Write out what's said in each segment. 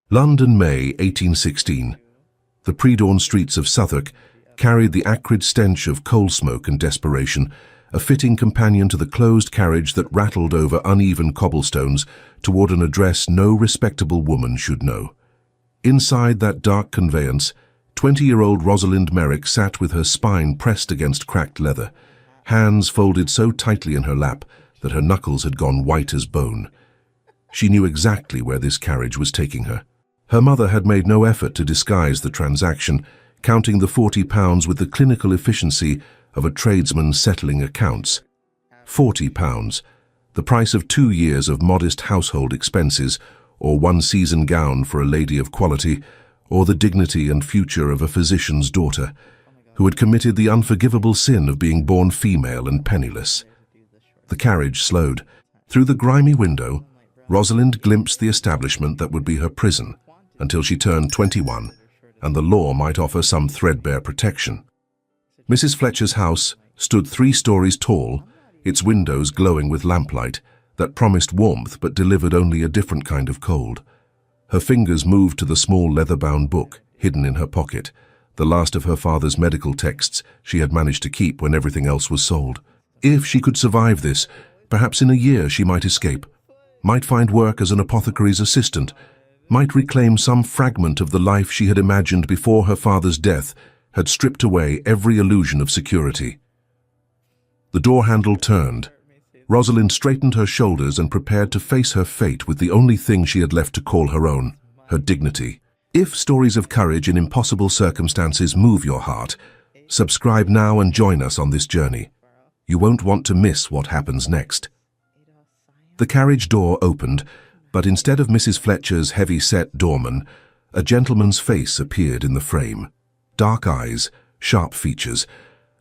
London, May 1816. The pre-dawn streets of Southwark carried the acrid stench of coal smoke and desperation, a fitting companion to the closed carriage that rattled over uneven cobblestones toward an address no respectable woman should know. Inside that dark conveyance, 20-year-old Rosalind Merrick sat with her spine pressed against cracked leather, hands folded so tightly in her lap that her knuckles had gone white as bone. She knew exactly where this carriage was taking her. Her mother had made no effort to disguise the transaction, counting the £40 with the clinical efficiency of a tradesman settling accounts. £40, the price of 2 years of modest household expenses, or one season gown for a lady of quality, or the dignity and future of a physician's daughter, who had committed the unforgivable sin of being born female and penniless. The carriage slowed. Through the grimy window, Rosalind glimpsed the establishment that would be her prison until she turned 21, and the law might offer some threadbare protection. Mrs. Fletcher's house stood 3 stories tall, its windows glowing with lamplight that promised warmth but delivered only a different kind of cold. Her fingers moved to the small leather-bound book hidden in her pocket, the last of her father's medical texts she had managed to keep when everything else was sold. If she could survive this, perhaps in a year she might escape, might find work as an apothecary's assistant, might reclaim some fragment of the life she had imagined before her father's death had stripped away every illusion of security. The door handle turned. Rosalind straightened her shoulders and prepared to face her fate with the only thing she had left to call her own, her dignity. If stories of courage in impossible circumstances move your heart, subscribe now and join us on this journey. You won't want to miss what happens next. The carriage door opened, but instead of Mrs. Fletcher's heavy-set doorman, a gentleman's face appeared in the frame. Dark eyes, sharp features,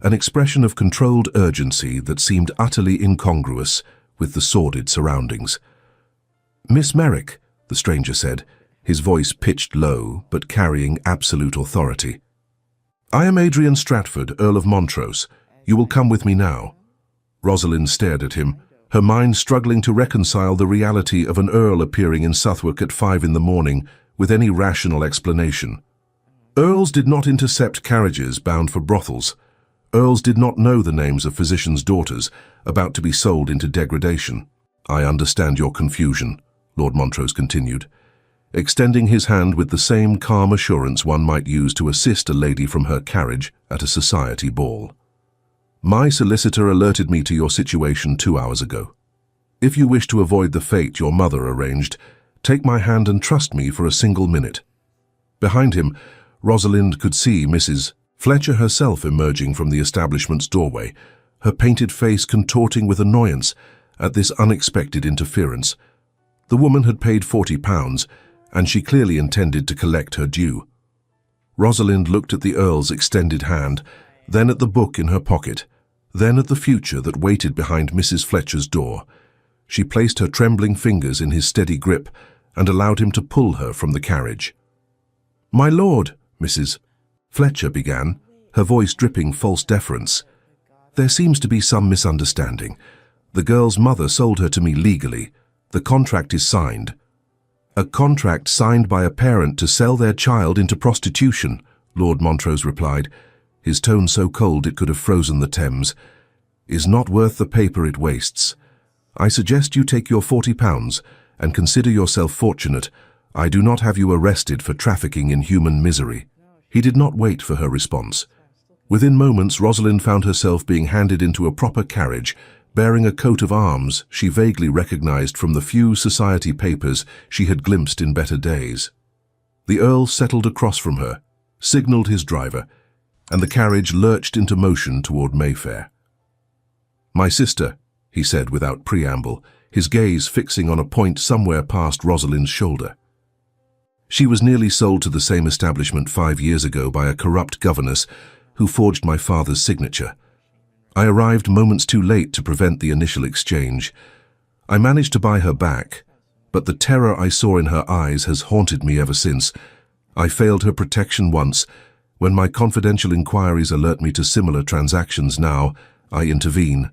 an expression of controlled urgency that seemed utterly incongruous with the sordid surroundings. "Miss Merrick," the stranger said, his voice pitched low but carrying absolute authority. "I am Adrian Stratford, Earl of Montrose. You will come with me now." Rosalind stared at him, her mind struggling to reconcile the reality of an earl appearing in Southwark at 5 in the morning with any rational explanation. Earls did not intercept carriages bound for brothels. Earls did not know the names of physicians' daughters about to be sold into degradation. "I understand your confusion," Lord Montrose continued, extending his hand with the same calm assurance one might use to assist a lady from her carriage at a society ball. "My solicitor alerted me to your situation 2 hours ago. If you wish to avoid the fate your mother arranged, take my hand and trust me for a single minute." Behind him, Rosalind could see Mrs. Fletcher herself emerging from the establishment's doorway, her painted face contorting with annoyance at this unexpected interference. The woman had paid £40, and she clearly intended to collect her due. Rosalind looked at the Earl's extended hand, then at the book in her pocket, then at the future that waited behind Mrs. Fletcher's door. She placed her trembling fingers in his steady grip and allowed him to pull her from the carriage. "My lord," Mrs. Fletcher began, her voice dripping false deference. "There seems to be some misunderstanding. The girl's mother sold her to me legally. The contract is signed." "A contract signed by a parent to sell their child into prostitution," Lord Montrose replied, his tone so cold it could have frozen the Thames, "is not worth the paper it wastes. I suggest you take your £40 and consider yourself fortunate I do not have you arrested for trafficking in human misery." He did not wait for her response. Within moments, Rosalind found herself being handed into a proper carriage, bearing a coat of arms she vaguely recognized from the few society papers she had glimpsed in better days. The Earl settled across from her, signaled his driver, and the carriage lurched into motion toward Mayfair. "My sister," he said without preamble, his gaze fixing on a point somewhere past Rosalind's shoulder. "She was nearly sold to the same establishment 5 years ago by a corrupt governess who forged my father's signature. I arrived moments too late to prevent the initial exchange. I managed to buy her back, but the terror I saw in her eyes has haunted me ever since. I failed her protection once. When my confidential inquiries alert me to similar transactions now, I intervene."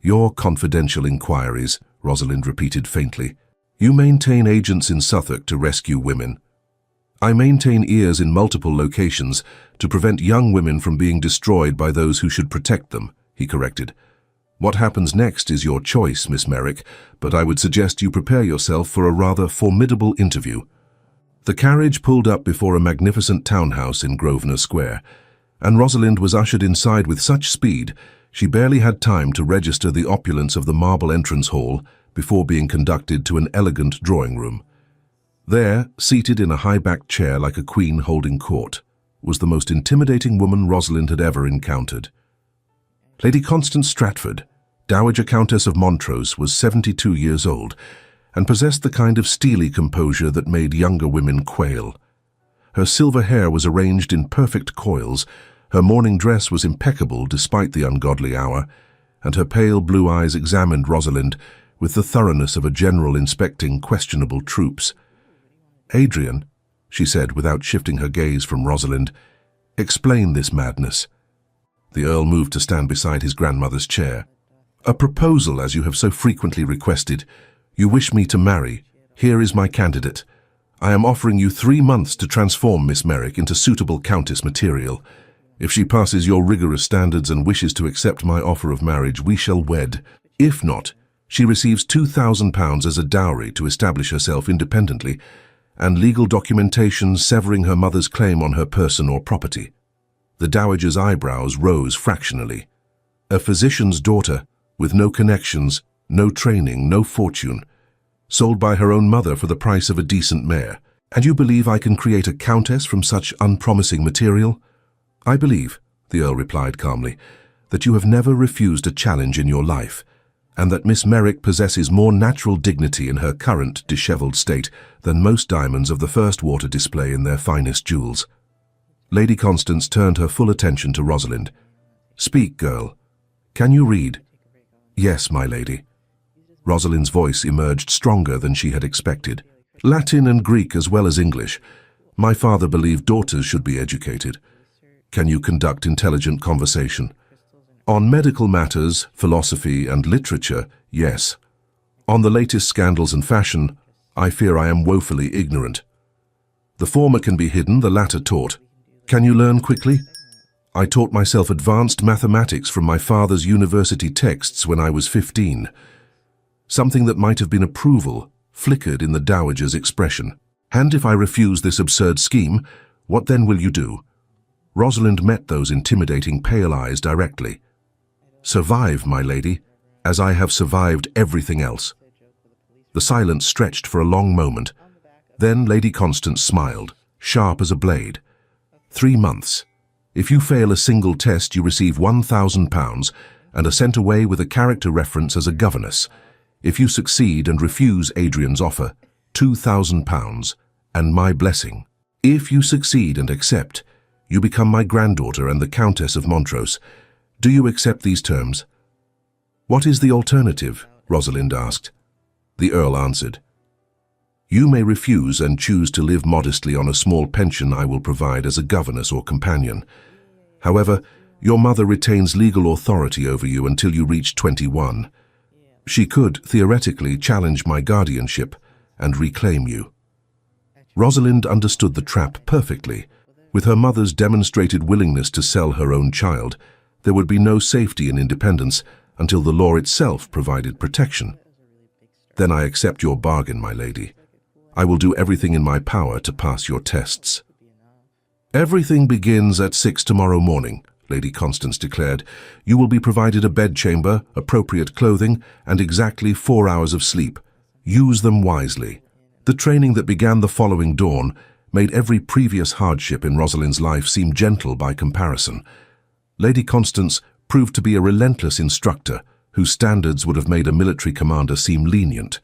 "Your confidential inquiries," Rosalind repeated faintly. You maintain agents in Suffolk to rescue women. I maintain ears in multiple locations to prevent young women from being destroyed by those who should protect them, he corrected. What happens next is your choice, Miss Merrick, but I would suggest you prepare yourself for a rather formidable interview. The carriage pulled up before a magnificent townhouse in Grosvenor Square, and Rosalind was ushered inside with such speed she barely had time to register the opulence of the marble entrance hall before being conducted to an elegant drawing room. There, seated in a high-backed chair like a queen holding court, was the most intimidating woman Rosalind had ever encountered. Lady Constance Stratford, Dowager Countess of Montrose, was 72 years old and possessed the kind of steely composure that made younger women quail. Her silver hair was arranged in perfect coils, her morning dress was impeccable despite the ungodly hour, and her pale blue eyes examined Rosalind with the thoroughness of a general inspecting questionable troops. "Adrian," she said without shifting her gaze from Rosalind, "explain this madness." The Earl moved to stand beside his grandmother's chair. "A proposal, as you have so frequently requested. You wish me to marry. Here is my candidate. I am offering you 3 months to transform Miss Merrick into suitable Countess material. If she passes your rigorous standards and wishes to accept my offer of marriage, we shall wed. If not, she receives £2,000 as a dowry to establish herself independently, and legal documentation severing her mother's claim on her person or property." The dowager's eyebrows rose fractionally. "A physician's daughter, with no connections, no training, no fortune, sold by her own mother for the price of a decent mare. And you believe I can create a countess from such unpromising material?" "I believe," the Earl replied calmly, "that you have never refused a challenge in your life, and that Miss Merrick possesses more natural dignity in her current dishevelled state than most diamonds of the first water display in their finest jewels." Lady Constance turned her full attention to Rosalind. "Speak, girl. Can you read?" "Yes, my lady." Rosalind's voice emerged stronger than she had expected. "Latin and Greek as well as English. My father believed daughters should be educated. Can you conduct intelligent conversation? On medical matters, philosophy and literature, yes. On the latest scandals and fashion, I fear I am woefully ignorant. The former can be hidden, the latter taught. Can you learn quickly? I taught myself advanced mathematics from my father's university texts when I was 15. Something that might have been approval flickered in the dowager's expression. "And if I refuse this absurd scheme, what then will you do?" Rosalind met those intimidating pale eyes directly. "Survive, my lady, as I have survived everything else." The silence stretched for a long moment. Then Lady Constance smiled, sharp as a blade. 3 months. If you fail a single test, you receive £1,000 and are sent away with a character reference as a governess. If you succeed and refuse Adrian's offer, £2,000 and my blessing. If you succeed and accept, you become my granddaughter and the Countess of Montrose. Do you accept these terms?" "What is the alternative?" Rosalind asked. The Earl answered, "You may refuse and choose to live modestly on a small pension I will provide as a governess or companion. However, your mother retains legal authority over you until you reach 21. She could, theoretically, challenge my guardianship and reclaim you." Rosalind understood the trap perfectly. With her mother's demonstrated willingness to sell her own child, there would be no safety in independence until the law itself provided protection. "Then I accept your bargain, my lady. I will do everything in my power to pass your tests." "Everything begins at 6 tomorrow morning," Lady Constance declared. "You will be provided a bedchamber, appropriate clothing, and exactly 4 hours of sleep. Use them wisely." The training that began the following dawn made every previous hardship in Rosalind's life seem gentle by comparison. Lady Constance proved to be a relentless instructor whose standards would have made a military commander seem lenient.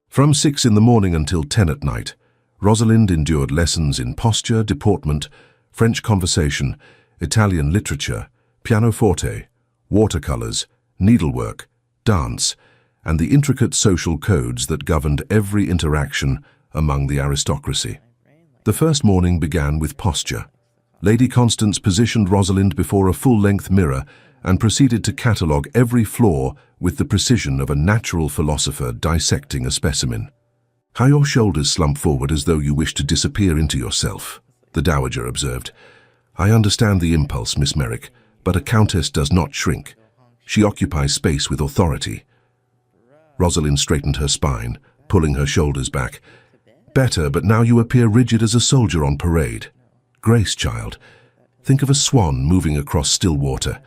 From 6 in the morning until 10 at night, Rosalind endured lessons in posture, deportment, French conversation, Italian literature, pianoforte, watercolors, needlework, dance, and the intricate social codes that governed every interaction among the aristocracy. The first morning began with posture. Lady Constance positioned Rosalind before a full-length mirror and proceeded to catalogue every flaw with the precision of a natural philosopher dissecting a specimen. How your shoulders slump forward as though you wish to disappear into yourself, the dowager observed. I understand the impulse, Miss Merrick, but a countess does not shrink. She occupies space with authority. Rosalind straightened her spine, pulling her shoulders back. Better, but now you appear rigid as a soldier on parade. Grace, child. Think of a swan moving across still water.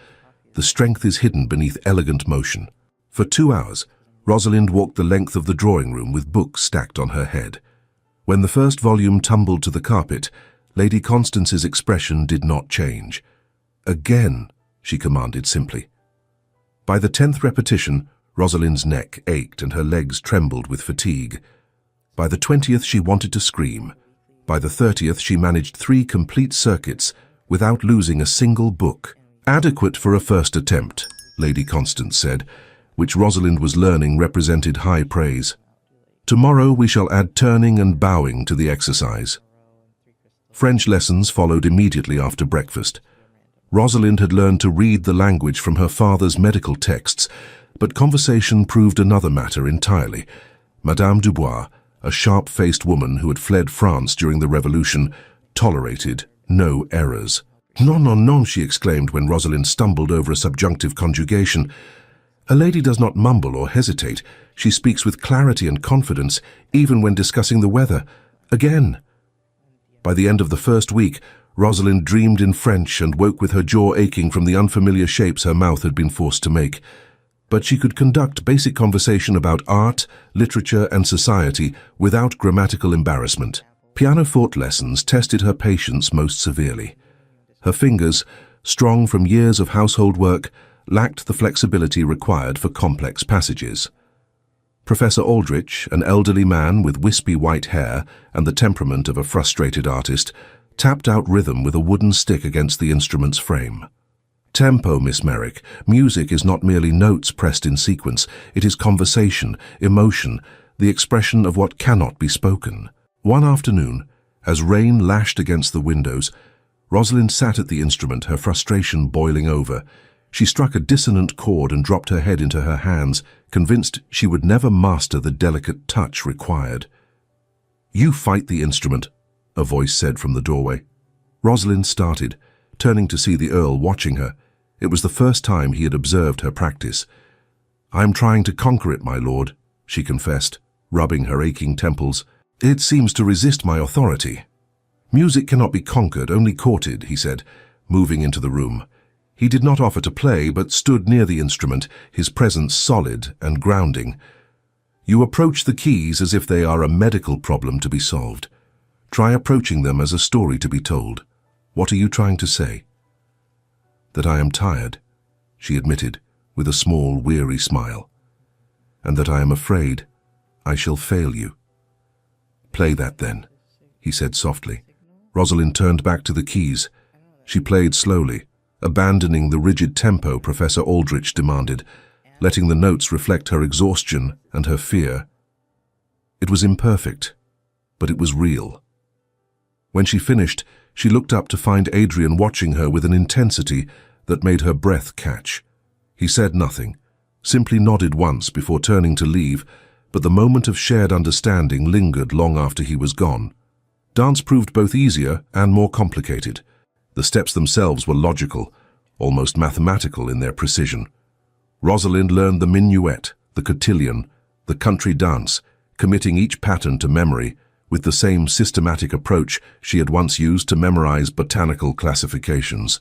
The strength is hidden beneath elegant motion. For 2 hours, Rosalind walked the length of the drawing room with books stacked on her head. When the first volume tumbled to the carpet, Lady Constance's expression did not change. Again, she commanded simply. By the 10th repetition, Rosalind's neck ached and her legs trembled with fatigue. By the 20th, she wanted to scream. By the 30th, she managed 3 complete circuits without losing a single book. Adequate for a first attempt, Lady Constance said, which Rosalind was learning represented high praise. Tomorrow we shall add turning and bowing to the exercise. French lessons followed immediately after breakfast. Rosalind had learned to read the language from her father's medical texts, but conversation proved another matter entirely. Madame Dubois, a sharp-faced woman who had fled France during the Revolution, tolerated no errors. Non, non, non, she exclaimed when Rosalind stumbled over a subjunctive conjugation. A lady does not mumble or hesitate. She speaks with clarity and confidence, even when discussing the weather. Again. By the end of the first week, Rosalind dreamed in French and woke with her jaw aching from the unfamiliar shapes her mouth had been forced to make. But she could conduct basic conversation about art, literature, and society without grammatical embarrassment. Pianoforte lessons tested her patience most severely. Her fingers, strong from years of household work, lacked the flexibility required for complex passages. Professor Aldrich, an elderly man with wispy white hair and the temperament of a frustrated artist, tapped out rhythm with a wooden stick against the instrument's frame. Tempo, Miss Merrick. Music is not merely notes pressed in sequence. It is conversation, emotion, the expression of what cannot be spoken. One afternoon, as rain lashed against the windows, Rosalind sat at the instrument, her frustration boiling over. She struck a dissonant chord and dropped her head into her hands, convinced she would never master the delicate touch required. "You fight the instrument," a voice said from the doorway. Rosalind started, turning to see the Earl watching her. It was the first time he had observed her practice. "I am trying to conquer it, my lord," she confessed, rubbing her aching temples. "It seems to resist my authority." "Music cannot be conquered, only courted," he said, moving into the room. He did not offer to play, but stood near the instrument, his presence solid and grounding. "You approach the keys as if they are a medical problem to be solved. Try approaching them as a story to be told. What are you trying to say?" "That I am tired," she admitted, with a small, weary smile. "And that I am afraid I shall fail you." "Play that then," he said softly. Rosalind turned back to the keys. She played slowly, abandoning the rigid tempo Professor Aldrich demanded, letting the notes reflect her exhaustion and her fear. It was imperfect, but it was real. When she finished, she looked up to find Adrian watching her with an intensity that made her breath catch. He said nothing, simply nodded once before turning to leave, but the moment of shared understanding lingered long after he was gone. Dance proved both easier and more complicated. The steps themselves were logical, almost mathematical in their precision. Rosalind learned the minuet, the cotillion, the country dance, committing each pattern to memory with the same systematic approach she had once used to memorize botanical classifications.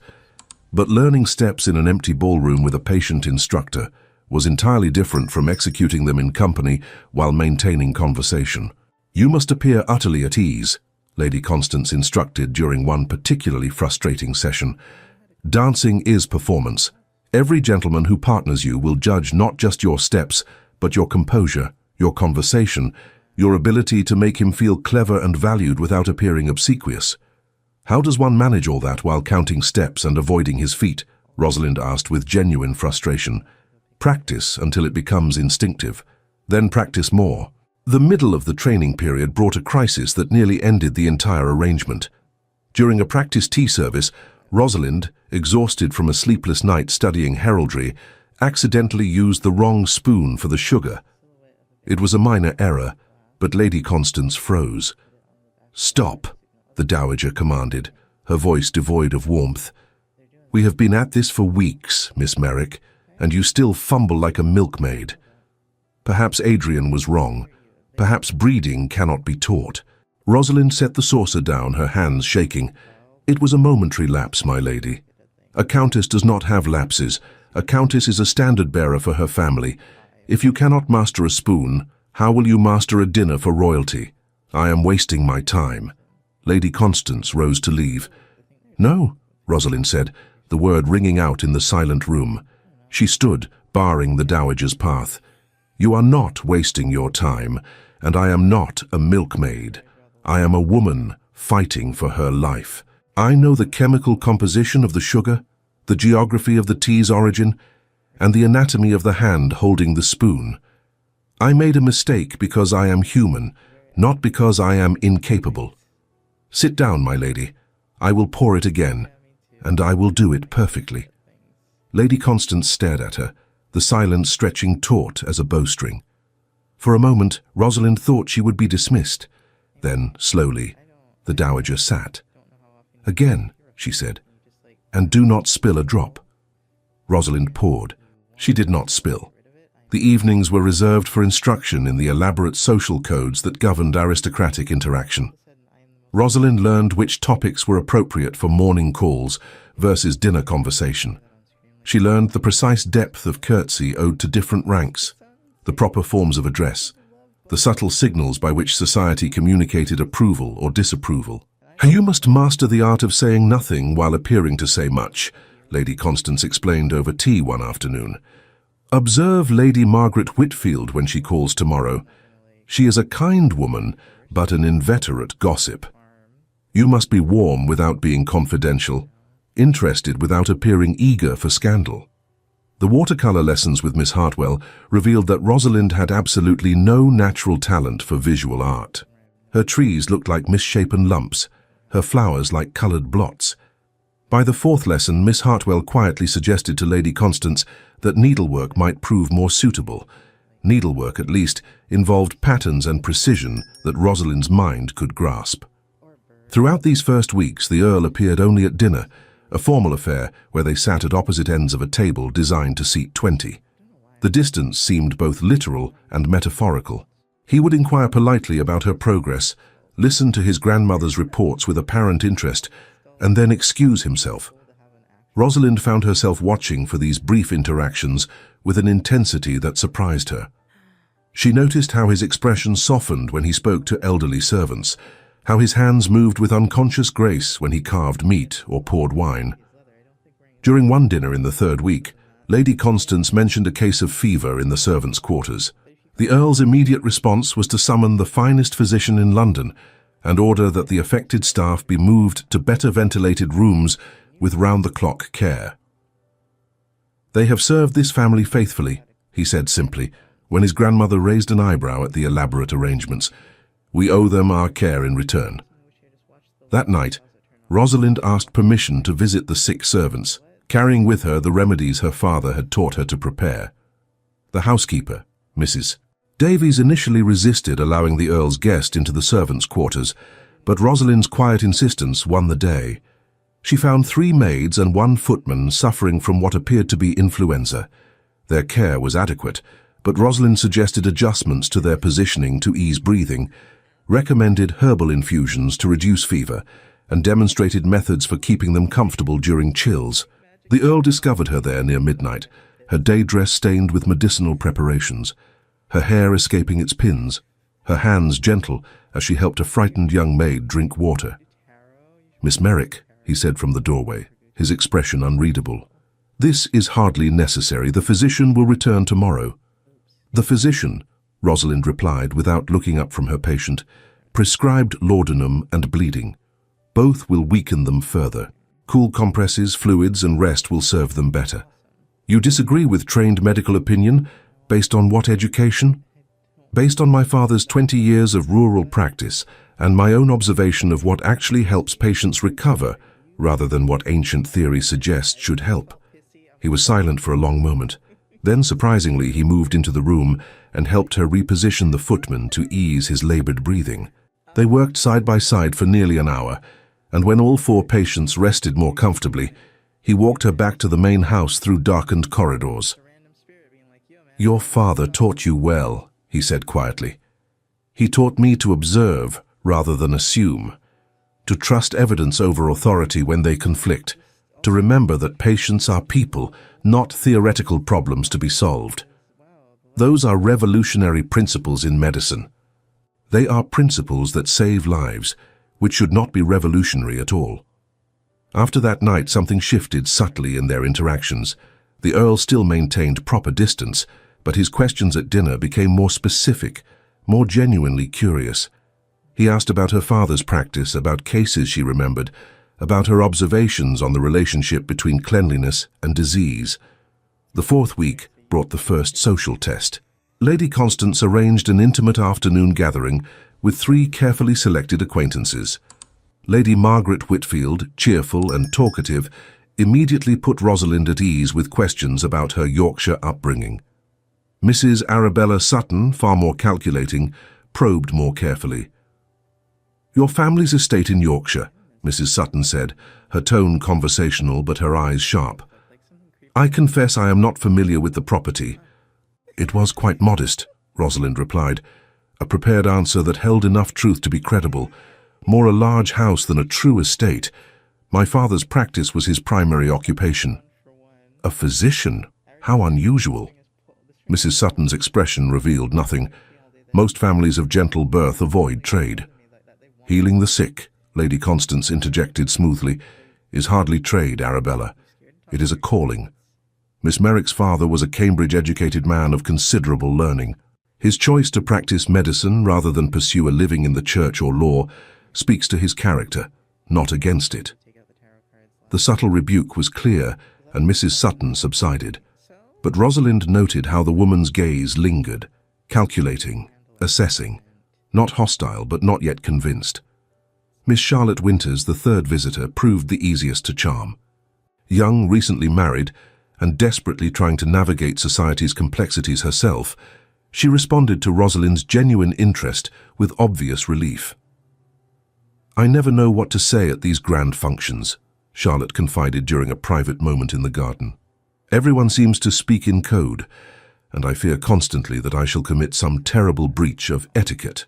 But learning steps in an empty ballroom with a patient instructor was entirely different from executing them in company while maintaining conversation. "You must appear utterly at ease," Lady Constance instructed during one particularly frustrating session. "Dancing is performance. Every gentleman who partners you will judge not just your steps, but your composure, your conversation, your ability to make him feel clever and valued without appearing obsequious." "How does one manage all that while counting steps and avoiding his feet?" Rosalind asked with genuine frustration. "Practice until it becomes instinctive. Then practice more." The middle of the training period brought a crisis that nearly ended the entire arrangement. During a practice tea service, Rosalind, exhausted from a sleepless night studying heraldry, accidentally used the wrong spoon for the sugar. It was a minor error, but Lady Constance froze. "Stop," the Dowager commanded, her voice devoid of warmth. "We have been at this for weeks, Miss Merrick, and you still fumble like a milkmaid. Perhaps Adrian was wrong. Perhaps breeding cannot be taught." Rosalind set the saucer down, her hands shaking. "It was a momentary lapse, my lady. A countess does not have lapses. A countess is a standard-bearer for her family. If you cannot master a spoon, how will you master a dinner for royalty? I am wasting my time." Lady Constance rose to leave. "No," Rosalind said, the word ringing out in the silent room. She stood, barring the Dowager's path. "You are not wasting your time, and I am not a milkmaid. I am a woman fighting for her life. I know the chemical composition of the sugar, the geography of the tea's origin, and the anatomy of the hand holding the spoon. I made a mistake because I am human, not because I am incapable. Sit down, my lady. I will pour it again, and I will do it perfectly." Lady Constance stared at her, the silence stretching taut as a bowstring. For a moment, Rosalind thought she would be dismissed. Then, slowly, the Dowager sat. "Again," she said, "and do not spill a drop." Rosalind poured. She did not spill. The evenings were reserved for instruction in the elaborate social codes that governed aristocratic interaction. Rosalind learned which topics were appropriate for morning calls versus dinner conversation. She learned the precise depth of curtsy owed to different ranks, the proper forms of address, the subtle signals by which society communicated approval or disapproval. "You must master the art of saying nothing while appearing to say much," Lady Constance explained over tea one afternoon. "Observe Lady Margaret Whitfield when she calls tomorrow. She is a kind woman, but an inveterate gossip. You must be warm without being confidential, interested without appearing eager for scandal." The watercolor lessons with Miss Hartwell revealed that Rosalind had absolutely no natural talent for visual art. Her trees looked like misshapen lumps, her flowers like colored blots. By the fourth lesson, Miss Hartwell quietly suggested to Lady Constance that needlework might prove more suitable. Needlework, at least, involved patterns and precision that Rosalind's mind could grasp. Throughout these first weeks, the Earl appeared only at dinner, a formal affair where they sat at opposite ends of a table designed to seat 20. The distance seemed both literal and metaphorical. He would inquire politely about her progress, listen to his grandmother's reports with apparent interest, and then excuse himself. Rosalind found herself watching for these brief interactions with an intensity that surprised her. She noticed how his expression softened when he spoke to elderly servants, how his hands moved with unconscious grace when he carved meat or poured wine. During one dinner in the third week, Lady Constance mentioned a case of fever in the servants' quarters. The Earl's immediate response was to summon the finest physician in London and order that the affected staff be moved to better ventilated rooms with round-the-clock care. "They have served this family faithfully," he said simply, when his grandmother raised an eyebrow at the elaborate arrangements. "We owe them our care in return." That night, Rosalind asked permission to visit the sick servants, carrying with her the remedies her father had taught her to prepare. The housekeeper, Mrs. Davies, initially resisted allowing the Earl's guest into the servants' quarters, but Rosalind's quiet insistence won the day. She found 3 maids and 1 footman suffering from what appeared to be influenza. Their care was adequate, but Rosalind suggested adjustments to their positioning to ease breathing, recommended herbal infusions to reduce fever, and demonstrated methods for keeping them comfortable during chills. The Earl discovered her there near midnight, her day dress stained with medicinal preparations, her hair escaping its pins, her hands gentle as she helped a frightened young maid drink water. "Miss Merrick," he said from the doorway, his expression unreadable. "This is hardly necessary. The physician will return tomorrow." "The physician," Rosalind replied without looking up from her patient, "prescribed laudanum and bleeding. Both will weaken them further. Cool compresses, fluids, and rest will serve them better." "You disagree with trained medical opinion? Based on what education?" "Based on my father's 20 years of rural practice and my own observation of what actually helps patients recover, rather than what ancient theory suggests should help." He was silent for a long moment. Then, surprisingly, he moved into the room and helped her reposition the footman to ease his labored breathing. They worked side by side for nearly an hour, and when all 4 patients rested more comfortably, he walked her back to the main house through darkened corridors. "Your father taught you well," he said quietly. "He taught me to observe rather than assume, to trust evidence over authority when they conflict, to remember that patients are people, not theoretical problems to be solved. Those are revolutionary principles in medicine. They are principles that save lives, which should not be revolutionary at all." After that night, something shifted subtly in their interactions. The Earl still maintained proper distance, but his questions at dinner became more specific, more genuinely curious. He asked about her father's practice, about cases she remembered, about her observations on the relationship between cleanliness and disease. The 4th week brought the first social test. Lady Constance arranged an intimate afternoon gathering with 3 carefully selected acquaintances. Lady Margaret Whitfield, cheerful and talkative, immediately put Rosalind at ease with questions about her Yorkshire upbringing. Mrs. Arabella Sutton, far more calculating, probed more carefully. "Your family's estate in Yorkshire," Mrs. Sutton said, her tone conversational but her eyes sharp. "I confess I am not familiar with the property." "It was quite modest," Rosalind replied, a prepared answer that held enough truth to be credible. "More a large house than a true estate. My father's practice was his primary occupation." "A physician? How unusual." Mrs. Sutton's expression revealed nothing. Most families of gentle birth avoid trade. "Healing the sick," Lady Constance interjected smoothly, "is hardly trade, Arabella. It is a calling. Miss Merrick's father was a Cambridge-educated man of considerable learning. His choice to practice medicine rather than pursue a living in the church or law speaks to his character, not against it." The subtle rebuke was clear, and Mrs. Sutton subsided. But Rosalind noted how the woman's gaze lingered, calculating, assessing, not hostile but not yet convinced. Miss Charlotte Winters, the 3rd visitor, proved the easiest to charm. Young, recently married, and desperately trying to navigate society's complexities herself, she responded to Rosalind's genuine interest with obvious relief. "I never know what to say at these grand functions," Charlotte confided during a private moment in the garden. "Everyone seems to speak in code, and I fear constantly that I shall commit some terrible breach of etiquette."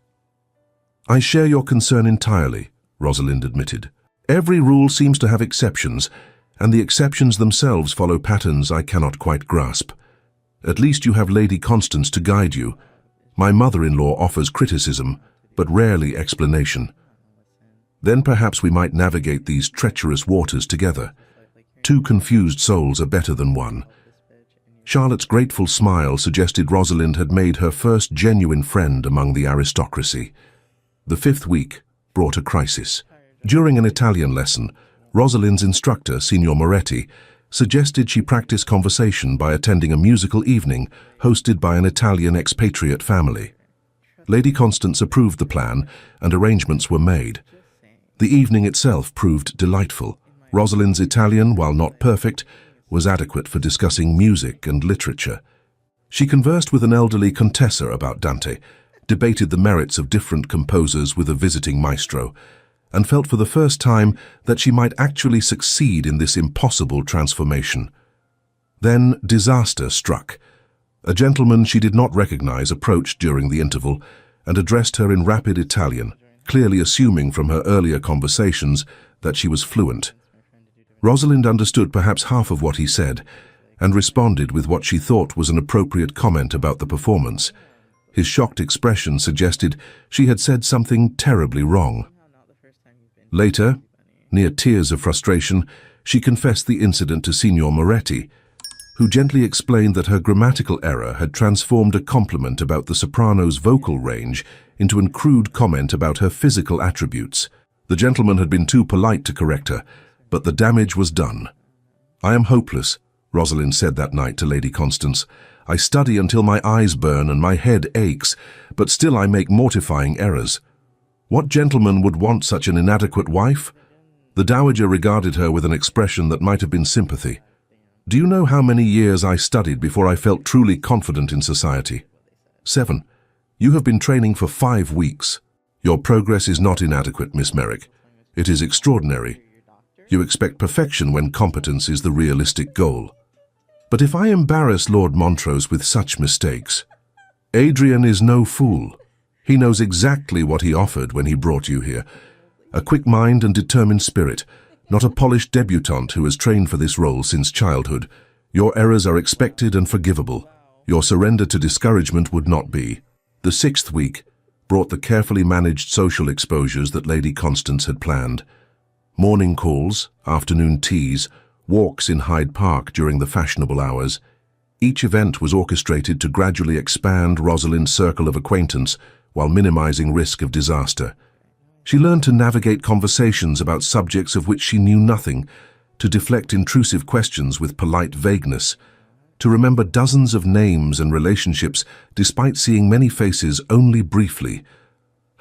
"I share your concern entirely," Rosalind admitted. "Every rule seems to have exceptions, and the exceptions themselves follow patterns I cannot quite grasp. At least you have Lady Constance to guide you. My mother-in-law offers criticism, but rarely explanation. Then perhaps we might navigate these treacherous waters together. 2 confused souls are better than 1. Charlotte's grateful smile suggested Rosalind had made her first genuine friend among the aristocracy. The 5th week brought a crisis. During an Italian lesson, Rosalind's instructor, Signor Moretti, suggested she practice conversation by attending a musical evening hosted by an Italian expatriate family. Lady Constance approved the plan, and arrangements were made. The evening itself proved delightful. Rosalind's Italian, while not perfect, was adequate for discussing music and literature. She conversed with an elderly contessa about Dante, debated the merits of different composers with a visiting maestro, and felt for the first time that she might actually succeed in this impossible transformation. Then disaster struck. A gentleman she did not recognize approached during the interval and addressed her in rapid Italian, clearly assuming from her earlier conversations that she was fluent. Rosalind understood perhaps half of what he said and responded with what she thought was an appropriate comment about the performance. His shocked expression suggested she had said something terribly wrong. Later, near tears of frustration, she confessed the incident to Signor Moretti, who gently explained that her grammatical error had transformed a compliment about the soprano's vocal range into a crude comment about her physical attributes. The gentleman had been too polite to correct her, but the damage was done. "I am hopeless," Rosalind said that night to Lady Constance. "I study until my eyes burn and my head aches, but still I make mortifying errors. What gentleman would want such an inadequate wife?" The dowager regarded her with an expression that might have been sympathy. Do you know how many years I studied before I felt truly confident in society? 7. You have been training for 5 weeks. Your progress is not inadequate, Miss Merrick. It is extraordinary. You expect perfection when competence is the realistic goal. But if I embarrass Lord Montrose with such mistakes, Adrian is no fool. He knows exactly what he offered when he brought you here. A quick mind and determined spirit, not a polished debutante who has trained for this role since childhood. Your errors are expected and forgivable. Your surrender to discouragement would not be. The 6th week brought the carefully managed social exposures that Lady Constance had planned. Morning calls, afternoon teas, walks in Hyde Park during the fashionable hours. Each event was orchestrated to gradually expand Rosalind's circle of acquaintance while minimizing risk of disaster. She learned to navigate conversations about subjects of which she knew nothing, to deflect intrusive questions with polite vagueness, to remember dozens of names and relationships despite seeing many faces only briefly.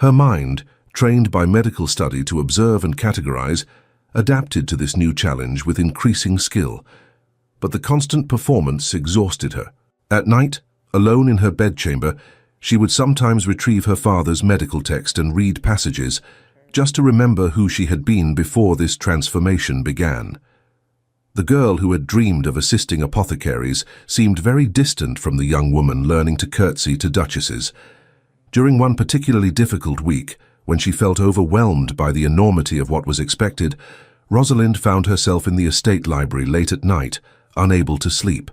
Her mind, trained by medical study to observe and categorize, adapted to this new challenge with increasing skill. But the constant performance exhausted her. At night, alone in her bedchamber, she would sometimes retrieve her father's medical text and read passages, just to remember who she had been before this transformation began. The girl who had dreamed of assisting apothecaries seemed very distant from the young woman learning to curtsy to duchesses. During one particularly difficult week, when she felt overwhelmed by the enormity of what was expected, Rosalind found herself in the estate library late at night, unable to sleep.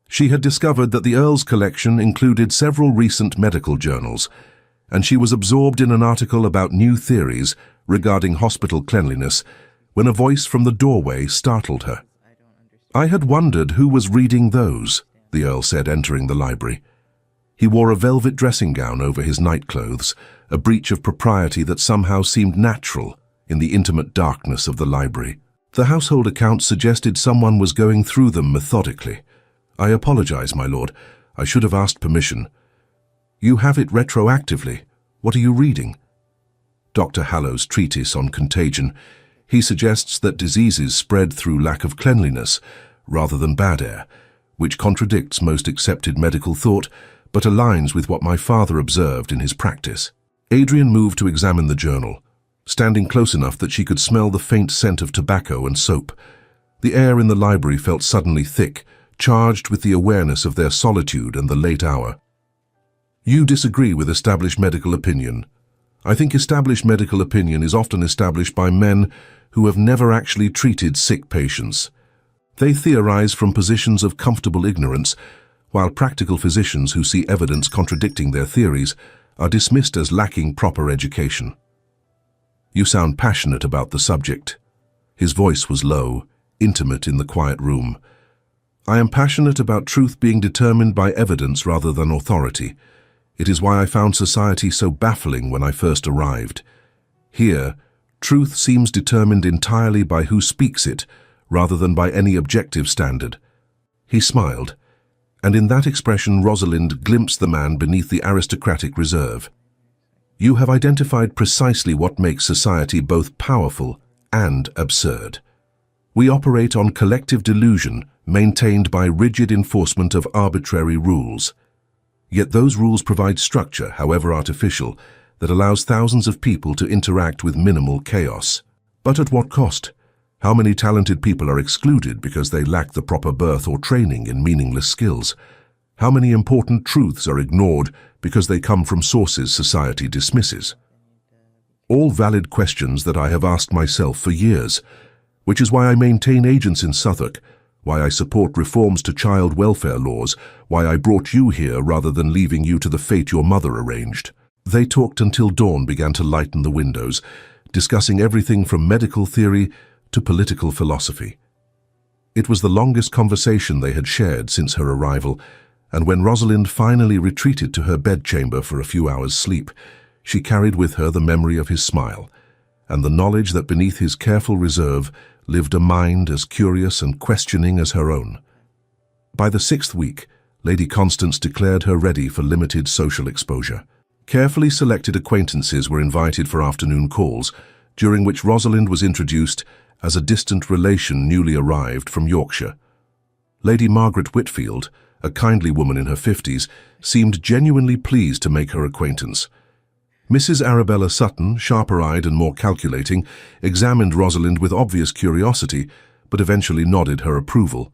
She had discovered that the Earl's collection included several recent medical journals, and she was absorbed in an article about new theories regarding hospital cleanliness when a voice from the doorway startled her. "I had wondered who was reading those," the Earl said, entering the library. He wore a velvet dressing gown over his nightclothes, a breach of propriety that somehow seemed natural in the intimate darkness of the library. The household accounts suggested someone was going through them methodically. "I apologize, my lord. I should have asked permission." "You have it retroactively. What are you reading?" Dr. Hallow's treatise on contagion. He suggests that diseases spread through lack of cleanliness rather than bad air, which contradicts most accepted medical thought, but aligns with what my father observed in his practice. Adrian moved to examine the journal, standing close enough that she could smell the faint scent of tobacco and soap. The air in the library felt suddenly thick, charged with the awareness of their solitude and the late hour. "You disagree with established medical opinion. I think established medical opinion is often established by men who have never actually treated sick patients. They theorize from positions of comfortable ignorance, while practical physicians who see evidence contradicting their theories are dismissed as lacking proper education." "You sound passionate about the subject." His voice was low, intimate in the quiet room. "I am passionate about truth being determined by evidence rather than authority. It is why I found society so baffling when I first arrived. Here, truth seems determined entirely by who speaks it, rather than by any objective standard." He smiled, and in that expression Rosalind glimpsed the man beneath the aristocratic reserve. "You have identified precisely what makes society both powerful and absurd. We operate on collective delusion maintained by rigid enforcement of arbitrary rules. Yet those rules provide structure, however artificial, that allows thousands of people to interact with minimal chaos. But at what cost? How many talented people are excluded because they lack the proper birth or training in meaningless skills? How many important truths are ignored because they come from sources society dismisses? All valid questions that I have asked myself for years, which is why I maintain agents in Southwark, why I support reforms to child welfare laws, why I brought you here rather than leaving you to the fate your mother arranged." They talked until dawn began to lighten the windows, discussing everything from medical theory to political philosophy. It was the longest conversation they had shared since her arrival, and when Rosalind finally retreated to her bedchamber for a few hours' sleep, she carried with her the memory of his smile, and the knowledge that beneath his careful reserve lived a mind as curious and questioning as her own. By the 6th week, Lady Constance declared her ready for limited social exposure. Carefully selected acquaintances were invited for afternoon calls, during which Rosalind was introduced as a distant relation newly arrived from Yorkshire. Lady Margaret Whitfield, a kindly woman in her 50s, seemed genuinely pleased to make her acquaintance. Mrs. Arabella Sutton, sharper-eyed and more calculating, examined Rosalind with obvious curiosity, but eventually nodded her approval.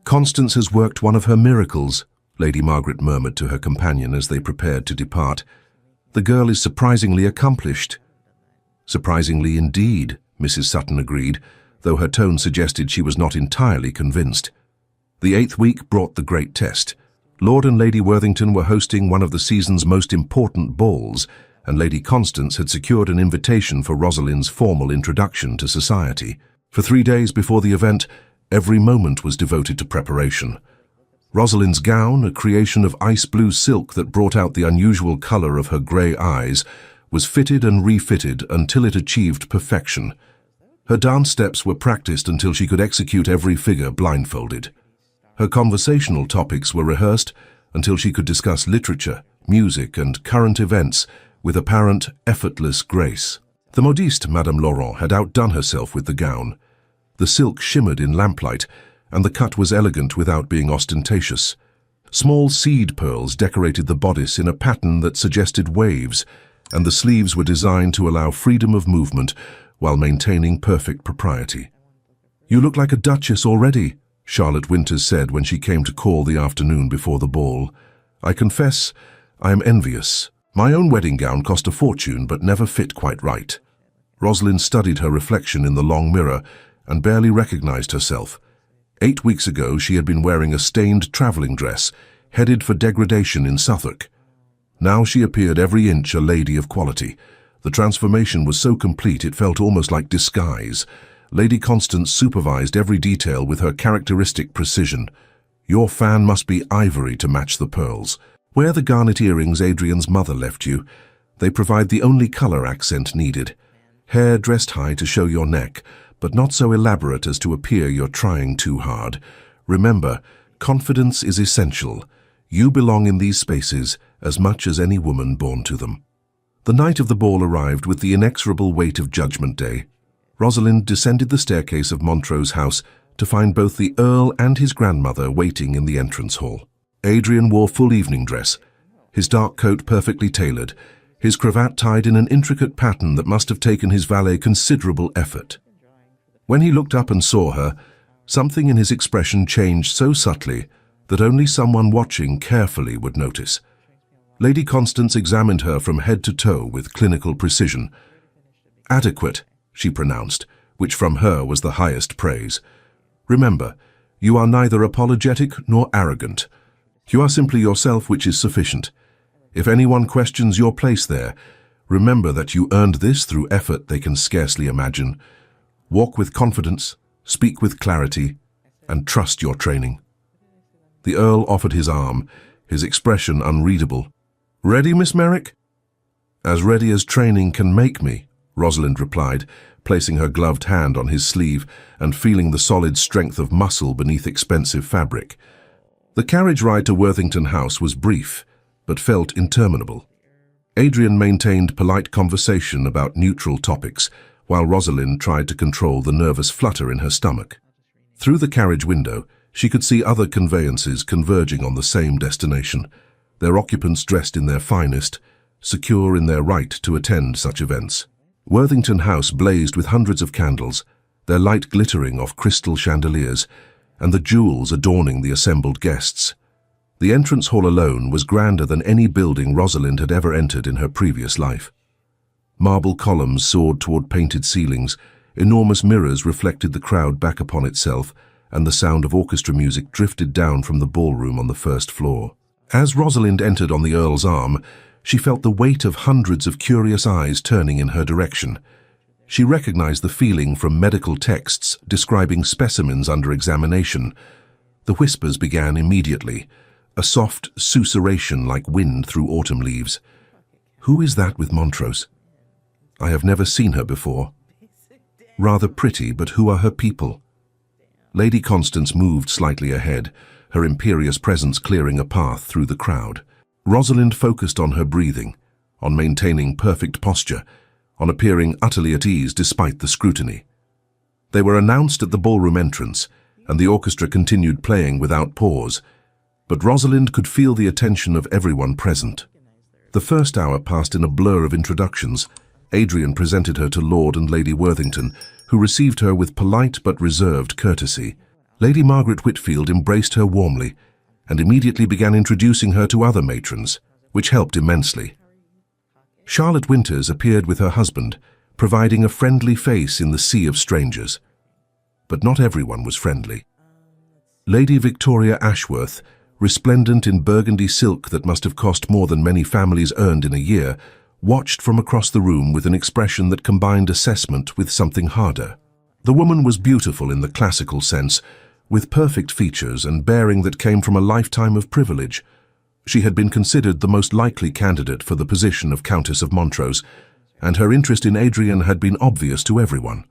"Constance has worked one of her miracles," Lady Margaret murmured to her companion as they prepared to depart. "The girl is surprisingly accomplished." "Surprisingly indeed," Mrs. Sutton agreed, though her tone suggested she was not entirely convinced. The 8th week brought the great test. Lord and Lady Worthington were hosting one of the season's most important balls, and Lady Constance had secured an invitation for Rosalind's formal introduction to society. For 3 days before the event, every moment was devoted to preparation. Rosalind's gown, a creation of ice-blue silk that brought out the unusual color of her grey eyes, was fitted and refitted until it achieved perfection. Her dance steps were practiced until she could execute every figure blindfolded. Her conversational topics were rehearsed until she could discuss literature, music, and current events with apparent, effortless grace. The modiste Madame Laurent had outdone herself with the gown. The silk shimmered in lamplight, and the cut was elegant without being ostentatious. Small seed pearls decorated the bodice in a pattern that suggested waves, and the sleeves were designed to allow freedom of movement while maintaining perfect propriety. "You look like a duchess already," Charlotte Winters said when she came to call the afternoon before the ball. "I confess, I am envious. My own wedding gown cost a fortune but never fit quite right." Rosalind studied her reflection in the long mirror and barely recognized herself. 8 weeks ago she had been wearing a stained traveling dress, headed for degradation in Suffolk. Now she appeared every inch a lady of quality. The transformation was so complete it felt almost like disguise. Lady Constance supervised every detail with her characteristic precision. "Your fan must be ivory to match the pearls. Wear the garnet earrings Adrian's mother left you. They provide the only color accent needed. Hair dressed high to show your neck, but not so elaborate as to appear you're trying too hard. Remember, confidence is essential. You belong in these spaces as much as any woman born to them." The night of the ball arrived with the inexorable weight of Judgment Day. Rosalind descended the staircase of Montrose House to find both the Earl and his grandmother waiting in the entrance hall. Adrian wore full evening dress, his dark coat perfectly tailored, his cravat tied in an intricate pattern that must have taken his valet considerable effort. When he looked up and saw her, something in his expression changed so subtly that only someone watching carefully would notice. Lady Constance examined her from head to toe with clinical precision. "Adequate," she pronounced, which from her was the highest praise. "Remember, you are neither apologetic nor arrogant. You are simply yourself, which is sufficient. If anyone questions your place there, remember that you earned this through effort they can scarcely imagine. Walk with confidence, speak with clarity, and trust your training." The Earl offered his arm, his expression unreadable. "Ready, Miss Merrick?" "As ready as training can make me," Rosalind replied, placing her gloved hand on his sleeve and feeling the solid strength of muscle beneath expensive fabric. The carriage ride to Worthington House was brief, but felt interminable. Adrian maintained polite conversation about neutral topics, while Rosalind tried to control the nervous flutter in her stomach. Through the carriage window, she could see other conveyances converging on the same destination, their occupants dressed in their finest, secure in their right to attend such events. Worthington House blazed with hundreds of candles, their light glittering off crystal chandeliers, and the jewels adorning the assembled guests. The entrance hall alone was grander than any building Rosalind had ever entered in her previous life. Marble columns soared toward painted ceilings, enormous mirrors reflected the crowd back upon itself, and the sound of orchestra music drifted down from the ballroom on the first floor. As Rosalind entered on the Earl's arm, she felt the weight of hundreds of curious eyes turning in her direction. She recognized the feeling from medical texts describing specimens under examination. The whispers began immediately, a soft susurration like wind through autumn leaves. "Who is that with Montrose? I have never seen her before. Rather pretty, but who are her people?" Lady Constance moved slightly ahead, her imperious presence clearing a path through the crowd. Rosalind focused on her breathing, on maintaining perfect posture, on appearing utterly at ease despite the scrutiny. They were announced at the ballroom entrance, and the orchestra continued playing without pause. But Rosalind could feel the attention of everyone present. The first hour passed in a blur of introductions. Adrian presented her to Lord and Lady Worthington, who received her with polite but reserved courtesy. Lady Margaret Whitfield embraced her warmly and immediately began introducing her to other matrons, which helped immensely. Charlotte Winters appeared with her husband, providing a friendly face in the sea of strangers. But not everyone was friendly. Lady Victoria Ashworth, resplendent in burgundy silk that must have cost more than many families earned in a year, watched from across the room with an expression that combined assessment with something harder. The woman was beautiful in the classical sense, with perfect features and bearing that came from a lifetime of privilege. She had been considered the most likely candidate for the position of Countess of Montrose, and her interest in Adrian had been obvious to everyone.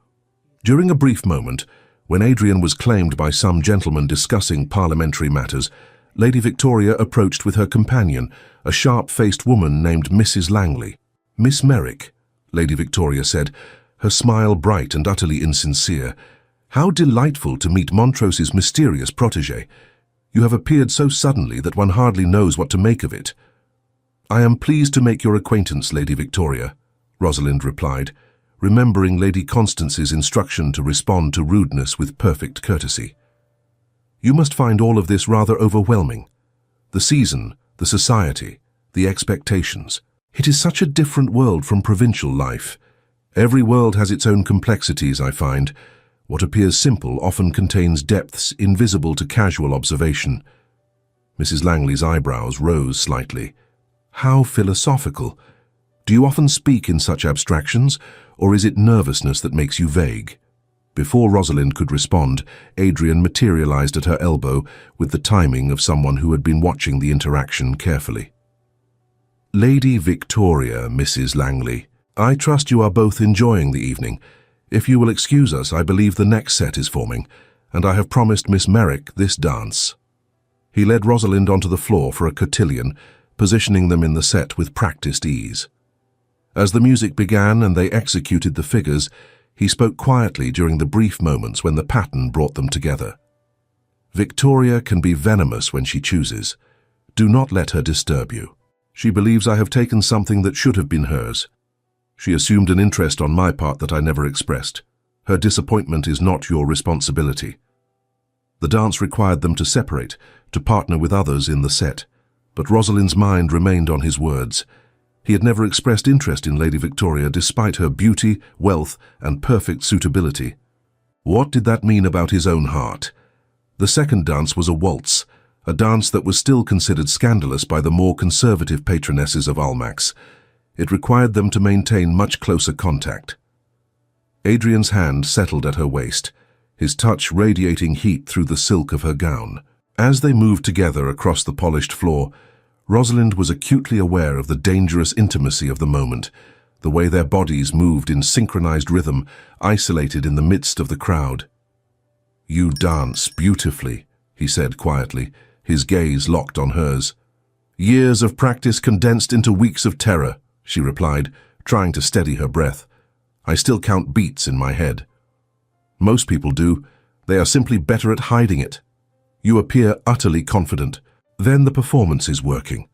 During a brief moment, when Adrian was claimed by some gentlemen discussing parliamentary matters, Lady Victoria approached with her companion, a sharp-faced woman named Mrs. Langley. "Miss Merrick," Lady Victoria said, her smile bright and utterly insincere. "How delightful to meet Montrose's mysterious protégé. You have appeared so suddenly that one hardly knows what to make of it." "I am pleased to make your acquaintance, Lady Victoria," Rosalind replied, remembering Lady Constance's instruction to respond to rudeness with perfect courtesy. "You must find all of this rather overwhelming. The season, the society, the expectations. It is such a different world from provincial life. Every world has its own complexities, I find. What appears simple often contains depths invisible to casual observation." Mrs. Langley's eyebrows rose slightly. "How philosophical. Do you often speak in such abstractions, or is it nervousness that makes you vague?" Before Rosalind could respond, Adrian materialized at her elbow with the timing of someone who had been watching the interaction carefully. "Lady Victoria, Mrs. Langley, I trust you are both enjoying the evening. If you will excuse us, I believe the next set is forming, and I have promised Miss Merrick this dance." He led Rosalind onto the floor for a cotillion, positioning them in the set with practiced ease. As the music began and they executed the figures, he spoke quietly during the brief moments when the pattern brought them together. "Victoria can be venomous when she chooses. Do not let her disturb you. She believes I have taken something that should have been hers. She assumed an interest on my part that I never expressed. Her disappointment is not your responsibility." The dance required them to separate, to partner with others in the set, but Rosalind's mind remained on his words. He had never expressed interest in Lady Victoria despite her beauty, wealth, and perfect suitability. What did that mean about his own heart? The second dance was a waltz, a dance that was still considered scandalous by the more conservative patronesses of Almack's. It required them to maintain much closer contact. Adrian's hand settled at her waist, his touch radiating heat through the silk of her gown. As they moved together across the polished floor, Rosalind was acutely aware of the dangerous intimacy of the moment, the way their bodies moved in synchronized rhythm, isolated in the midst of the crowd. "You dance beautifully," he said quietly, his gaze locked on hers. "Years of practice condensed into weeks of terror," she replied, trying to steady her breath. "I still count beats in my head." "Most people do. They are simply better at hiding it. You appear utterly confident. Then the performance is working.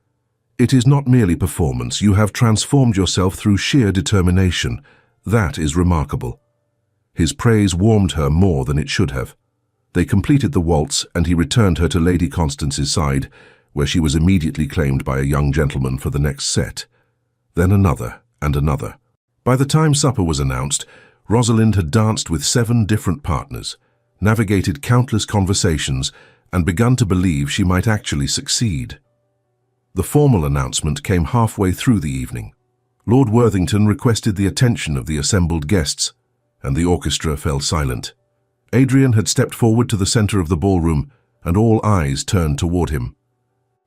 It is not merely performance. You have transformed yourself through sheer determination. That is remarkable." His praise warmed her more than it should have. They completed the waltz, and he returned her to Lady Constance's side, where she was immediately claimed by a young gentleman for the next set. Then another, and another. By the time supper was announced, Rosalind had danced with 7 different partners, navigated countless conversations, and begun to believe she might actually succeed. The formal announcement came halfway through the evening. Lord Worthington requested the attention of the assembled guests, and the orchestra fell silent. Adrian had stepped forward to the center of the ballroom, and all eyes turned toward him.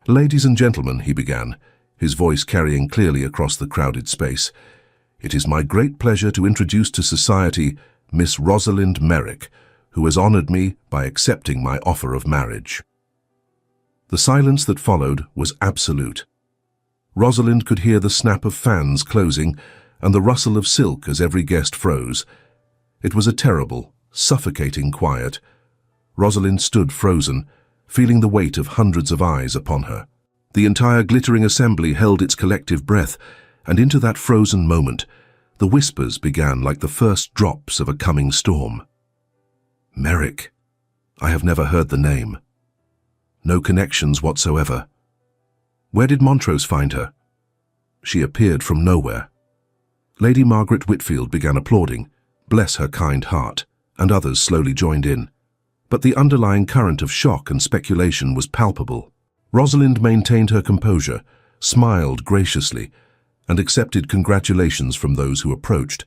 "Ladies and gentlemen," he began, his voice carrying clearly across the crowded space, "it is my great pleasure to introduce to society Miss Rosalind Merrick, who has honored me by accepting my offer of marriage." The silence that followed was absolute. Rosalind could hear the snap of fans closing and the rustle of silk as every guest froze. It was a terrible, suffocating quiet. Rosalind stood frozen, feeling the weight of hundreds of eyes upon her. The entire glittering assembly held its collective breath, and into that frozen moment, the whispers began like the first drops of a coming storm. Merrick. I have never heard the name. No connections whatsoever. Where did Montrose find her? She appeared from nowhere. Lady Margaret Whitfield began applauding, bless her kind heart, and others slowly joined in. But the underlying current of shock and speculation was palpable. Rosalind maintained her composure, smiled graciously, and accepted congratulations from those who approached,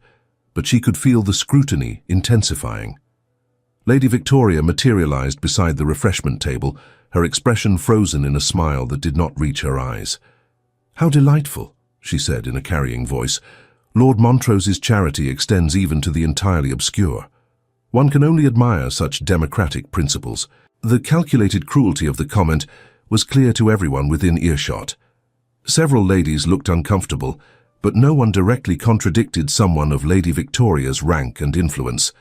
but she could feel the scrutiny intensifying. Lady Victoria materialized beside the refreshment table, her expression frozen in a smile that did not reach her eyes. "How delightful," she said in a carrying voice. "Lord Montrose's charity extends even to the entirely obscure. One can only admire such democratic principles." The calculated cruelty of the comment was clear to everyone within earshot. Several ladies looked uncomfortable, but no one directly contradicted someone of Lady Victoria's rank and influence.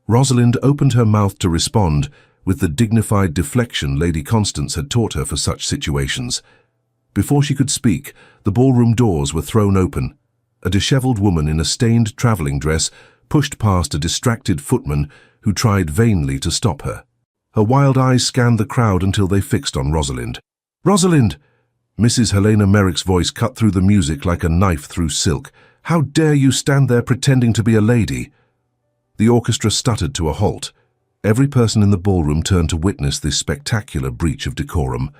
Rosalind opened her mouth to respond with the dignified deflection Lady Constance had taught her for such situations. Before she could speak, the ballroom doors were thrown open. A disheveled woman in a stained traveling dress pushed past a distracted footman who tried vainly to stop her. Her wild eyes scanned the crowd until they fixed on Rosalind. "Rosalind!" Mrs. Helena Merrick's voice cut through the music like a knife through silk. "How dare you stand there pretending to be a lady?" The orchestra stuttered to a halt. Every person in the ballroom turned to witness this spectacular breach of decorum.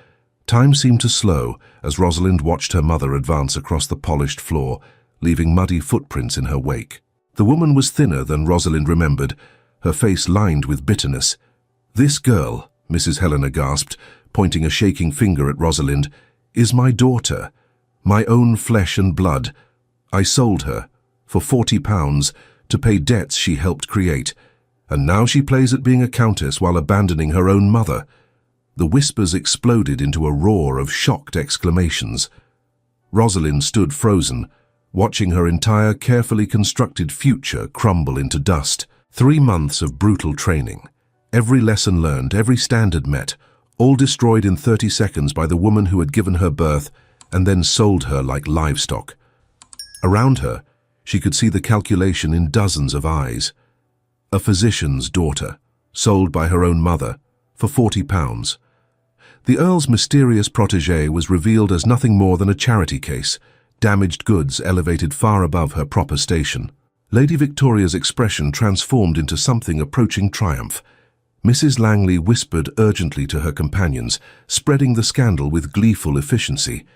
Time seemed to slow as Rosalind watched her mother advance across the polished floor, leaving muddy footprints in her wake. The woman was thinner than Rosalind remembered, her face lined with bitterness. "This girl," Mrs. Helena gasped, pointing a shaking finger at Rosalind, "is my daughter, my own flesh and blood. I sold her for £40 to pay debts she helped create, and now she plays at being a countess while abandoning her own mother." The whispers exploded into a roar of shocked exclamations. Rosalind stood frozen, watching her entire carefully constructed future crumble into dust. 3 months of brutal training. Every lesson learned, every standard met, all destroyed in 30 seconds by the woman who had given her birth and then sold her like livestock. Around her, she could see the calculation in dozens of eyes. A physician's daughter, sold by her own mother, for £40. The Earl's mysterious protégé was revealed as nothing more than a charity case, damaged goods elevated far above her proper station. Lady Victoria's expression transformed into something approaching triumph. Mrs. Langley whispered urgently to her companions, spreading the scandal with gleeful efficiency.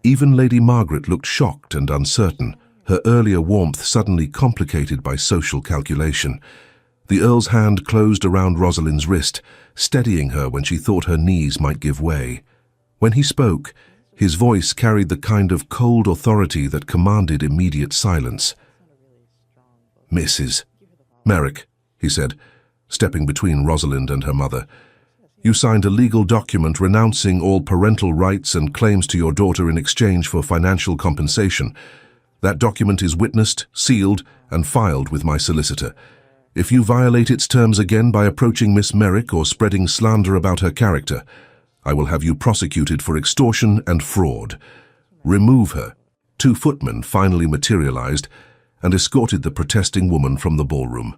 Even Lady Margaret looked shocked and uncertain, her earlier warmth suddenly complicated by social calculation. The Earl's hand closed around Rosalind's wrist, steadying her when she thought her knees might give way. When he spoke, his voice carried the kind of cold authority that commanded immediate silence. "Mrs. Merrick," he said, stepping between Rosalind and her mother, "you signed a legal document renouncing all parental rights and claims to your daughter in exchange for financial compensation. That document is witnessed, sealed, and filed with my solicitor. If you violate its terms again by approaching Miss Merrick or spreading slander about her character, I will have you prosecuted for extortion and fraud. Remove her." 2 footmen finally materialized and escorted the protesting woman from the ballroom.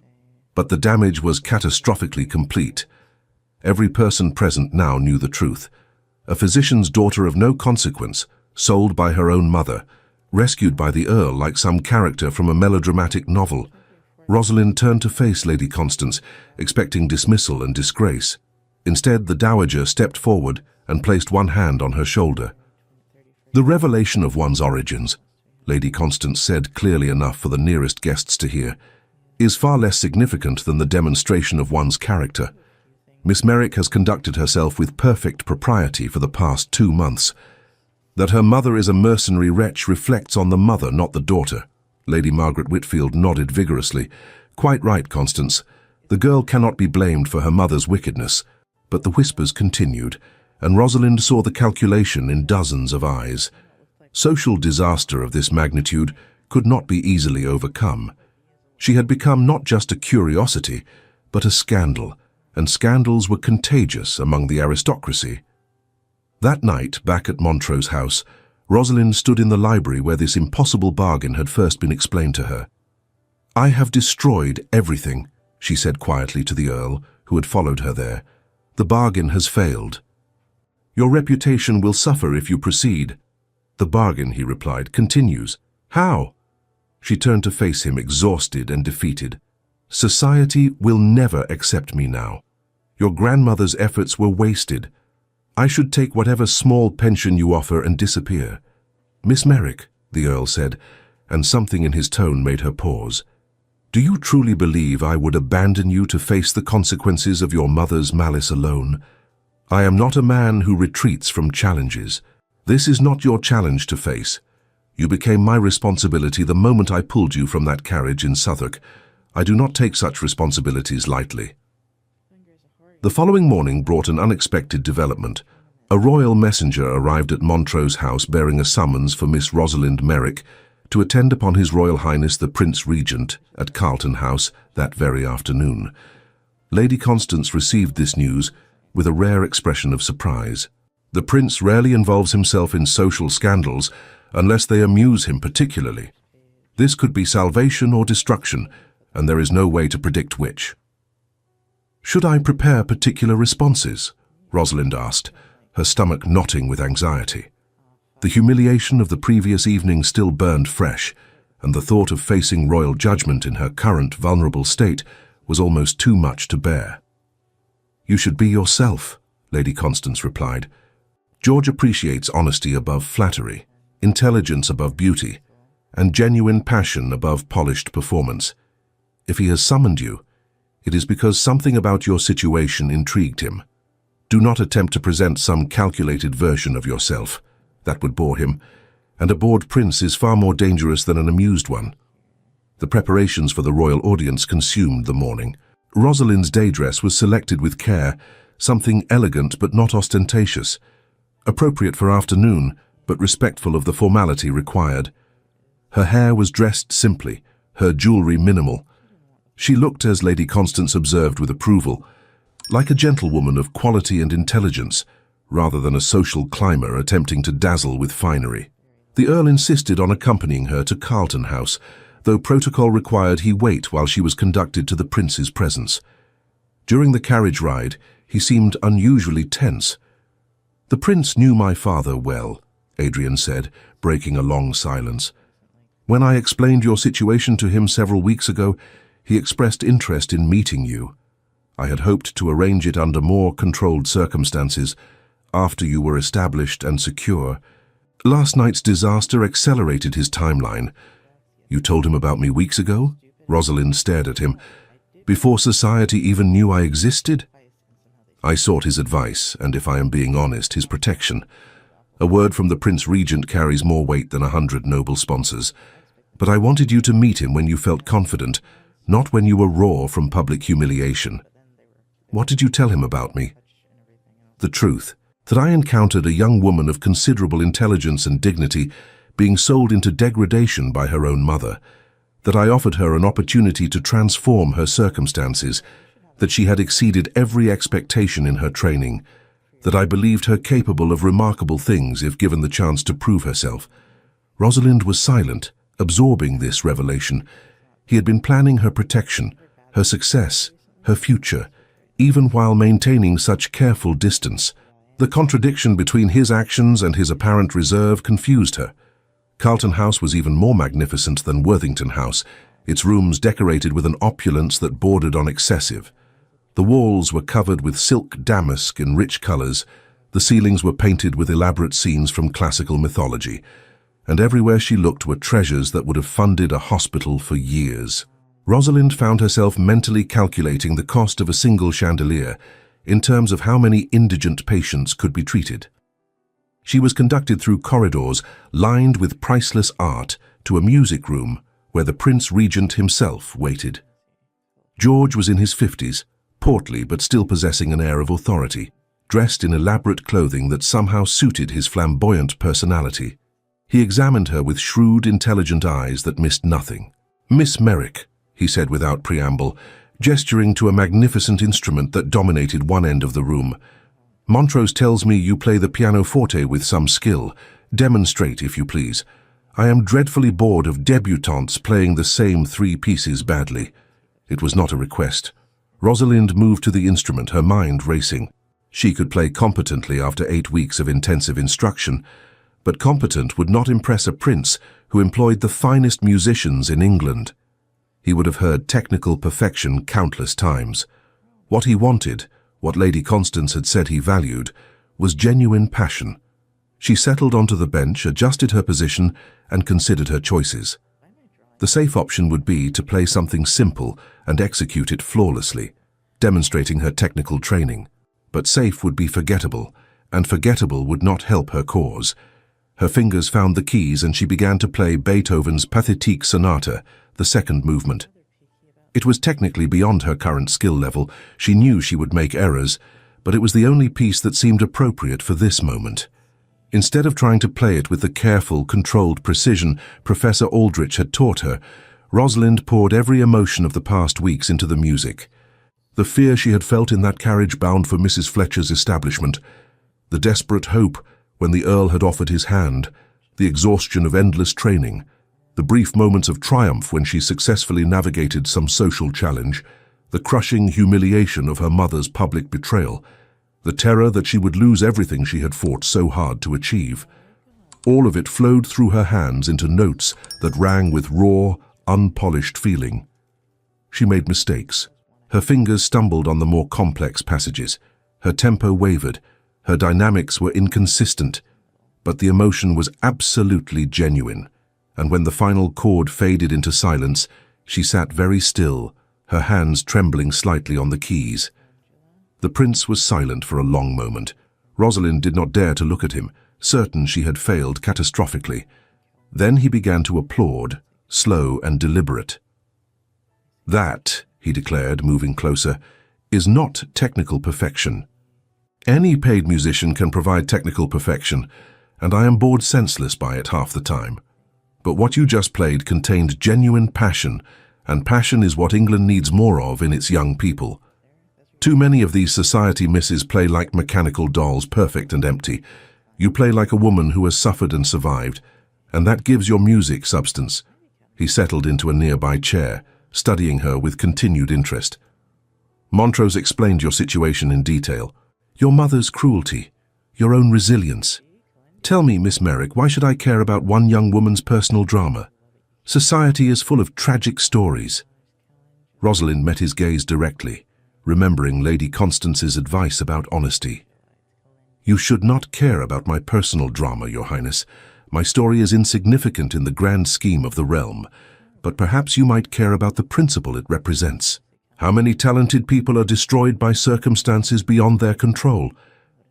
But the damage was catastrophically complete. Every person present now knew the truth. A physician's daughter of no consequence, sold by her own mother, rescued by the Earl like some character from a melodramatic novel. Rosalind turned to face Lady Constance, expecting dismissal and disgrace. Instead, the Dowager stepped forward and placed one hand on her shoulder. "The revelation of one's origins," Lady Constance said clearly enough for the nearest guests to hear, "is far less significant than the demonstration of one's character. Miss Merrick has conducted herself with perfect propriety for the past 2 months. That her mother is a mercenary wretch reflects on the mother, not the daughter." Lady Margaret Whitfield nodded vigorously. "Quite right, Constance. The girl cannot be blamed for her mother's wickedness." But the whispers continued, and Rosalind saw the calculation in dozens of eyes. Social disaster of this magnitude could not be easily overcome. She had become not just a curiosity, but a scandal, and scandals were contagious among the aristocracy. That night, back at Montrose House, Rosalind stood in the library where this impossible bargain had first been explained to her. "I have destroyed everything," she said quietly to the Earl, who had followed her there. "The bargain has failed. Your reputation will suffer if you proceed." "The bargain," he replied, "continues." "How?" She turned to face him, exhausted and defeated. "Society will never accept me now. Your grandmother's efforts were wasted. I should take whatever small pension you offer and disappear." "Miss Merrick," the Earl said, and something in his tone made her pause. "Do you truly believe I would abandon you to face the consequences of your mother's malice alone? I am not a man who retreats from challenges. This is not your challenge to face. You became my responsibility the moment I pulled you from that carriage in Southwark. I do not take such responsibilities lightly." The following morning brought an unexpected development. A royal messenger arrived at Montrose House bearing a summons for Miss Rosalind Merrick to attend upon His Royal Highness the Prince Regent at Carlton House that very afternoon. Lady Constance received this news with a rare expression of surprise. The prince rarely involves himself in social scandals unless they amuse him particularly. This could be salvation or destruction, and there is no way to predict which. "Should I prepare particular responses?" Rosalind asked, her stomach knotting with anxiety. The humiliation of the previous evening still burned fresh, and the thought of facing royal judgment in her current vulnerable state was almost too much to bear. "You should be yourself," Lady Constance replied. "George appreciates honesty above flattery, intelligence above beauty, and genuine passion above polished performance. If he has summoned you, it is because something about your situation intrigued him. Do not attempt to present some calculated version of yourself. That would bore him, and a bored prince is far more dangerous than an amused one." The preparations for the royal audience consumed the morning. Rosalind's day dress was selected with care, something elegant but not ostentatious, appropriate for afternoon, but respectful of the formality required. Her hair was dressed simply, her jewelry minimal. She looked, as Lady Constance observed with approval, like a gentlewoman of quality and intelligence, rather than a social climber attempting to dazzle with finery. The Earl insisted on accompanying her to Carlton House, though protocol required he wait while she was conducted to the prince's presence. During the carriage ride, he seemed unusually tense. "The prince knew my father well," Adrian said, breaking a long silence. "When I explained your situation to him several weeks ago, he expressed interest in meeting you. I had hoped to arrange it under more controlled circumstances, after you were established and secure. Last night's disaster accelerated his timeline." "You told him about me weeks ago?" Rosalind stared at him. "Before society even knew I existed?" "I sought his advice, and if I am being honest, his protection. A word from the Prince Regent carries more weight than 100 noble sponsors. But I wanted you to meet him when you felt confident, not when you were raw from public humiliation." "What did you tell him about me?" "The truth, that I encountered a young woman of considerable intelligence and dignity being sold into degradation by her own mother, that I offered her an opportunity to transform her circumstances, that she had exceeded every expectation in her training, that I believed her capable of remarkable things if given the chance to prove herself." Rosalind was silent, absorbing this revelation. He had been planning her protection, her success, her future, even while maintaining such careful distance. The contradiction between his actions and his apparent reserve confused her. Carlton House was even more magnificent than Worthington House, its rooms decorated with an opulence that bordered on excessive. The walls were covered with silk damask in rich colors, the ceilings were painted with elaborate scenes from classical mythology, and everywhere she looked were treasures that would have funded a hospital for years. Rosalind found herself mentally calculating the cost of a single chandelier in terms of how many indigent patients could be treated. She was conducted through corridors lined with priceless art to a music room where the Prince Regent himself waited. George was in his 50s, portly but still possessing an air of authority, dressed in elaborate clothing that somehow suited his flamboyant personality. He examined her with shrewd, intelligent eyes that missed nothing. "Miss Merrick," he said without preamble, gesturing to a magnificent instrument that dominated one end of the room. "Montrose tells me you play the pianoforte with some skill. Demonstrate, if you please. I am dreadfully bored of debutantes playing the same 3 pieces badly." It was not a request. Rosalind moved to the instrument, her mind racing. She could play competently after 8 weeks of intensive instruction, but competent would not impress a prince who employed the finest musicians in England. He would have heard technical perfection countless times. What he wanted, what Lady Constance had said he valued, was genuine passion. She settled onto the bench, adjusted her position, and considered her choices. The safe option would be to play something simple and execute it flawlessly, demonstrating her technical training. But safe would be forgettable, and forgettable would not help her cause. Her fingers found the keys and she began to play Beethoven's Pathétique Sonata, the second movement. It was technically beyond her current skill level. She knew she would make errors, but it was the only piece that seemed appropriate for this moment. Instead of trying to play it with the careful, controlled precision Professor Aldrich had taught her, Rosalind poured every emotion of the past weeks into the music. The fear she had felt in that carriage bound for Mrs. Fletcher's establishment, the desperate hope when the Earl had offered his hand, the exhaustion of endless training, the brief moments of triumph when she successfully navigated some social challenge, the crushing humiliation of her mother's public betrayal, the terror that she would lose everything she had fought so hard to achieve. All of it flowed through her hands into notes that rang with raw, unpolished feeling. She made mistakes. Her fingers stumbled on the more complex passages. Her tempo wavered. Her dynamics were inconsistent. But the emotion was absolutely genuine. And when the final chord faded into silence, she sat very still, her hands trembling slightly on the keys. The prince was silent for a long moment. Rosalind did not dare to look at him, certain she had failed catastrophically. Then he began to applaud, slow and deliberate. "That," he declared, moving closer, "is not technical perfection. Any paid musician can provide technical perfection, and I am bored senseless by it half the time. But what you just played contained genuine passion, and passion is what England needs more of in its young people. Too many of these society misses play like mechanical dolls, perfect and empty. You play like a woman who has suffered and survived, and that gives your music substance." He settled into a nearby chair, studying her with continued interest. "Montrose explained your situation in detail. Your mother's cruelty, your own resilience. Tell me, Miss Merrick, why should I care about one young woman's personal drama? Society is full of tragic stories." Rosalind met his gaze directly, remembering Lady Constance's advice about honesty. "You should not care about my personal drama, Your Highness. My story is insignificant in the grand scheme of the realm, but perhaps you might care about the principle it represents. How many talented people are destroyed by circumstances beyond their control?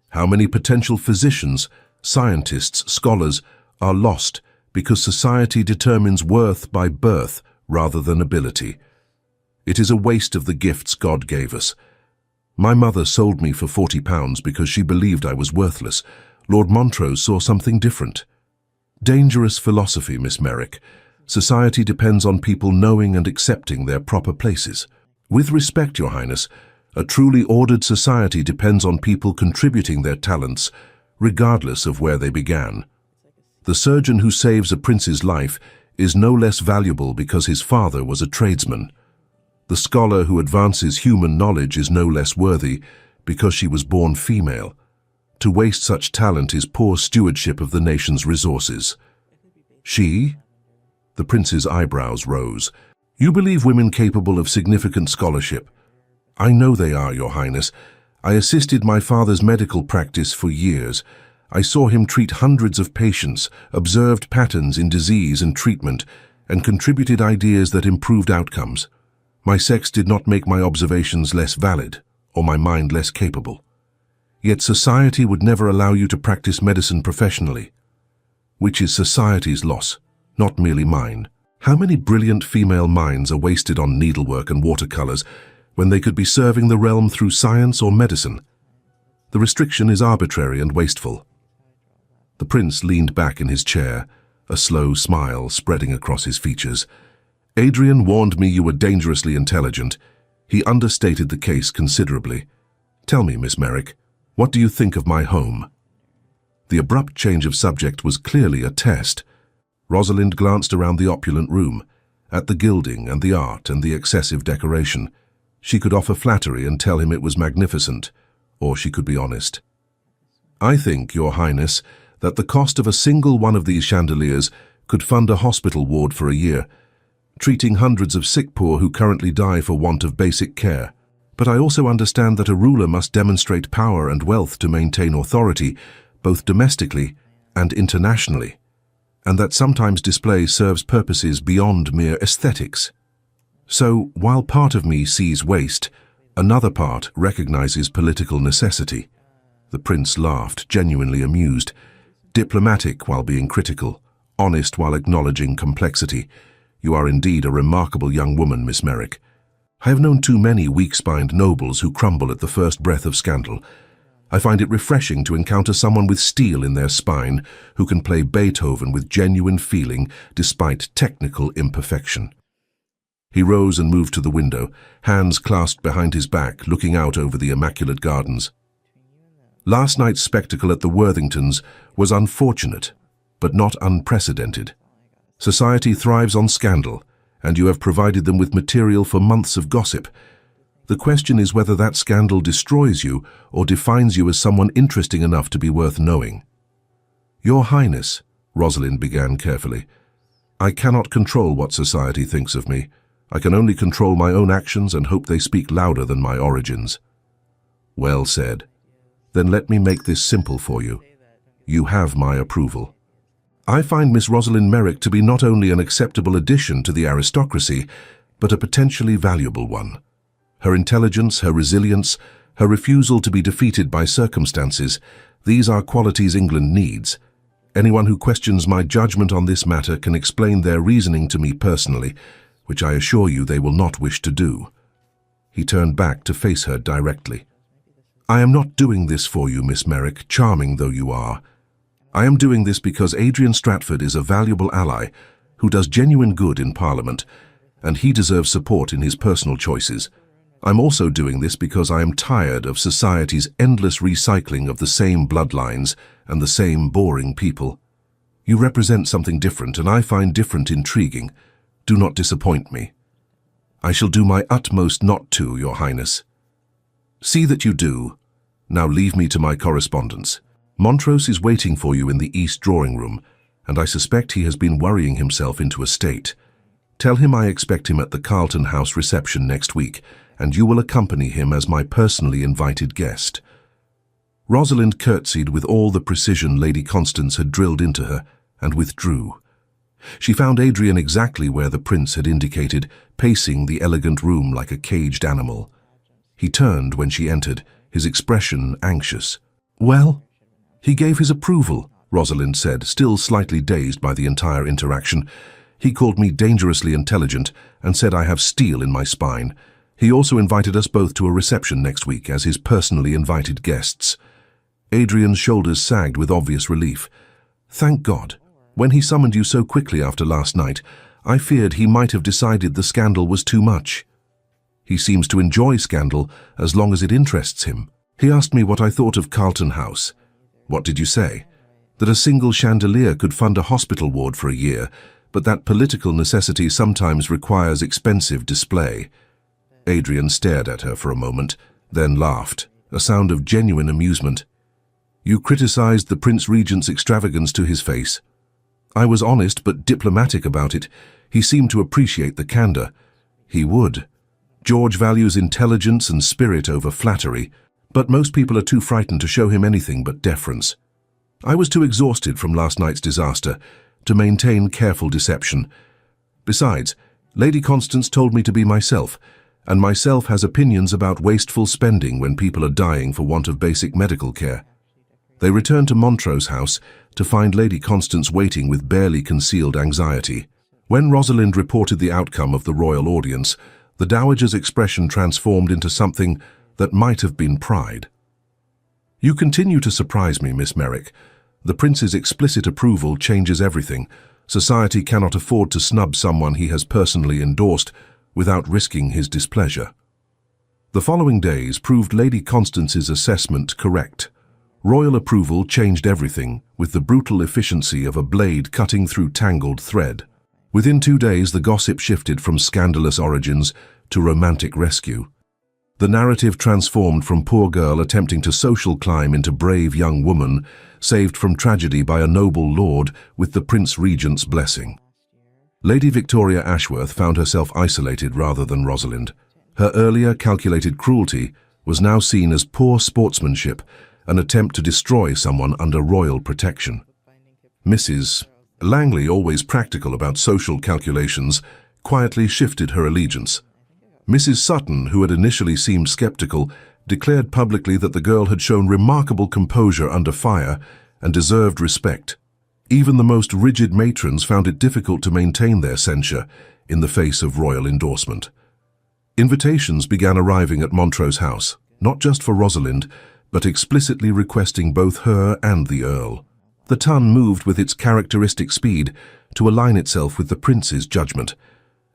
How many potential physicians, scientists, scholars are lost because society determines worth by birth rather than ability? It is a waste of the gifts God gave us. My mother sold me for £40 because she believed I was worthless. Lord Montrose saw something different. Dangerous philosophy, Miss Merrick. Society depends on people knowing and accepting their proper places. With respect, Your Highness, a truly ordered society depends on people contributing their talents, regardless of where they began. The surgeon who saves a prince's life is no less valuable because his father was a tradesman. The scholar who advances human knowledge is no less worthy because she was born female. To waste such talent is poor stewardship of the nation's resources." "She?" The prince's eyebrows rose. "You believe women capable of significant scholarship?" "I know they are, Your Highness. I assisted my father's medical practice for years. I saw him treat hundreds of patients, observed patterns in disease and treatment, and contributed ideas that improved outcomes. My sex did not make my observations less valid, or my mind less capable. Yet society would never allow you to practice medicine professionally, which is society's loss, not merely mine. How many brilliant female minds are wasted on needlework and watercolors when they could be serving the realm through science or medicine? The restriction is arbitrary and wasteful." The prince leaned back in his chair, a slow smile spreading across his features. "Adrian warned me you were dangerously intelligent. He understated the case considerably. "Tell me, Miss Merrick, what do you think of my home?" The abrupt change of subject was clearly a test. Rosalind glanced around the opulent room, at the gilding and the art and the excessive decoration. She could offer flattery and tell him it was magnificent, or she could be honest. "I think, Your Highness, that the cost of a single one of these chandeliers could fund a hospital ward for a year, treating hundreds of sick poor who currently die for want of basic care. But I also understand that a ruler must demonstrate power and wealth to maintain authority, both domestically and internationally, and that sometimes display serves purposes beyond mere aesthetics. So, while part of me sees waste, another part recognizes political necessity." The prince laughed, genuinely amused, diplomatic while being critical, honest while acknowledging complexity. "You are indeed a remarkable young woman, Miss Merrick. I have known too many weak-spined nobles who crumble at the first breath of scandal. I find it refreshing to encounter someone with steel in their spine who can play Beethoven with genuine feeling despite technical imperfection." He rose and moved to the window, hands clasped behind his back, looking out over the immaculate gardens. "Last night's spectacle at the Worthingtons was unfortunate, but not unprecedented. Society thrives on scandal, and you have provided them with material for months of gossip. The question is whether that scandal destroys you or defines you as someone interesting enough to be worth knowing." "Your Highness," Rosalind began carefully, "I cannot control what society thinks of me. I can only control my own actions and hope they speak louder than my origins." "Well said. Then let me make this simple for you. You have my approval. I find Miss Rosalind Merrick to be not only an acceptable addition to the aristocracy, but a potentially valuable one. Her intelligence, her resilience, her refusal to be defeated by circumstances, these are qualities England needs. Anyone who questions my judgment on this matter can explain their reasoning to me personally, which I assure you they will not wish to do." He turned back to face her directly. "I am not doing this for you, Miss Merrick, charming though you are. I am doing this because Adrian Stratford is a valuable ally who does genuine good in Parliament, and he deserves support in his personal choices. I'm also doing this because I am tired of society's endless recycling of the same bloodlines and the same boring people. You represent something different, and I find different intriguing. Do not disappoint me. I shall do my utmost not to, Your Highness." "See that you do. Now leave me to my correspondence. Montrose is waiting for you in the east drawing-room, and I suspect he has been worrying himself into a state. Tell him I expect him at the Carlton House reception next week, and you will accompany him as my personally invited guest." Rosalind curtsied with all the precision Lady Constance had drilled into her, and withdrew. She found Adrian exactly where the prince had indicated, pacing the elegant room like a caged animal. He turned when she entered, his expression anxious. "Well?" "He gave his approval," Rosalind said, still slightly dazed by the entire interaction. "He called me dangerously intelligent and said I have steel in my spine. He also invited us both to a reception next week as his personally invited guests." Adrian's shoulders sagged with obvious relief. "Thank God. When he summoned you so quickly after last night, I feared he might have decided the scandal was too much. He seems to enjoy scandal as long as it interests him. He asked me what I thought of Carlton House." "What did you say?" "That a single chandelier could fund a hospital ward for a year, but that political necessity sometimes requires expensive display." Adrian stared at her for a moment, then laughed, a sound of genuine amusement. "You criticized the Prince Regent's extravagance to his face." "I was honest but diplomatic about it. He seemed to appreciate the candor." "He would. George values intelligence and spirit over flattery, but most people are too frightened to show him anything but deference. I was too exhausted from last night's disaster to maintain careful deception. Besides, Lady Constance told me to be myself, and myself has opinions about wasteful spending when people are dying for want of basic medical care." They returned to Montrose House to find Lady Constance waiting with barely concealed anxiety. When Rosalind reported the outcome of the royal audience, the Dowager's expression transformed into something that might have been pride. "You continue to surprise me, Miss Merrick. The Prince's explicit approval changes everything. Society cannot afford to snub someone he has personally endorsed without risking his displeasure." The following days proved Lady Constance's assessment correct. Royal approval changed everything, with the brutal efficiency of a blade cutting through tangled thread. Within 2 days, the gossip shifted from scandalous origins to romantic rescue. The narrative transformed from poor girl attempting to social climb into brave young woman, saved from tragedy by a noble lord with the Prince Regent's blessing. Lady Victoria Ashworth found herself isolated rather than Rosalind. Her earlier calculated cruelty was now seen as poor sportsmanship, an attempt to destroy someone under royal protection. Mrs. Langley, always practical about social calculations, quietly shifted her allegiance. Mrs. Sutton, who had initially seemed skeptical, declared publicly that the girl had shown remarkable composure under fire and deserved respect. Even the most rigid matrons found it difficult to maintain their censure in the face of royal endorsement. Invitations began arriving at Montrose House, not just for Rosalind, but explicitly requesting both her and the Earl. The ton moved with its characteristic speed to align itself with the prince's judgment,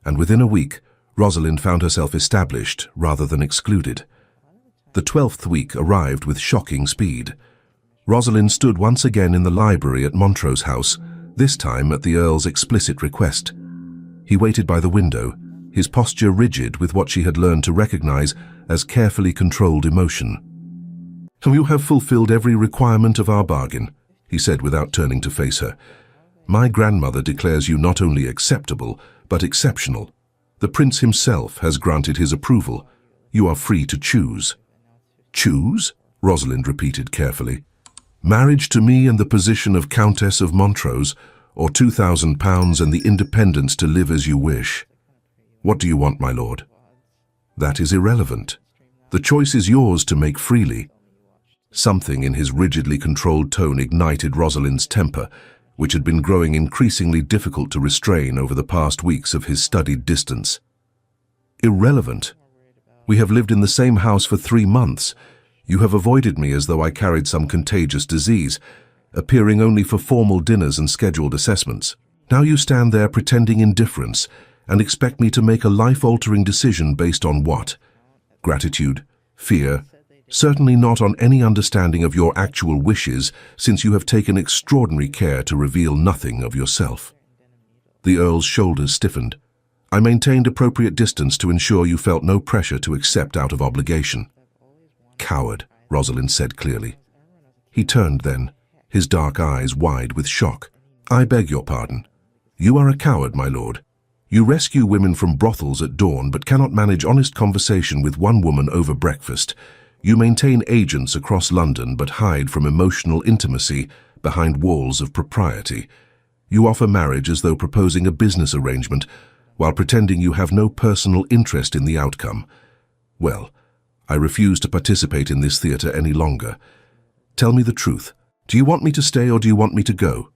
and within a week, Rosalind found herself established rather than excluded. The 12th week arrived with shocking speed. Rosalind stood once again in the library at Montrose House, this time at the Earl's explicit request. He waited by the window, his posture rigid with what she had learned to recognize as carefully controlled emotion. "You have fulfilled every requirement of our bargain," he said without turning to face her. "My grandmother declares you not only acceptable, but exceptional. The prince himself has granted his approval. You are free to choose." "Choose?" Rosalind repeated carefully. "Marriage to me and the position of Countess of Montrose, or £2,000 and the independence to live as you wish. What do you want, my lord?" "That is irrelevant. The choice is yours to make freely." Something in his rigidly controlled tone ignited Rosalind's temper, which had been growing increasingly difficult to restrain over the past weeks of his studied distance. "Irrelevant? We have lived in the same house for 3 months. You have avoided me as though I carried some contagious disease, appearing only for formal dinners and scheduled assessments. Now you stand there pretending indifference and expect me to make a life-altering decision based on what? Gratitude? Fear? Certainly not on any understanding of your actual wishes, since you have taken extraordinary care to reveal nothing of yourself." The Earl's shoulders stiffened. "I maintained appropriate distance to ensure you felt no pressure to accept out of obligation." "Coward," Rosalind said clearly. He turned then, his dark eyes wide with shock. "I beg your pardon. You are a coward, my lord. You rescue women from brothels at dawn but cannot manage honest conversation with one woman over breakfast. You maintain agents across London but hide from emotional intimacy behind walls of propriety. You offer marriage as though proposing a business arrangement while pretending you have no personal interest in the outcome. Well, I refuse to participate in this theatre any longer. Tell me the truth. Do you want me to stay or do you want me to go?"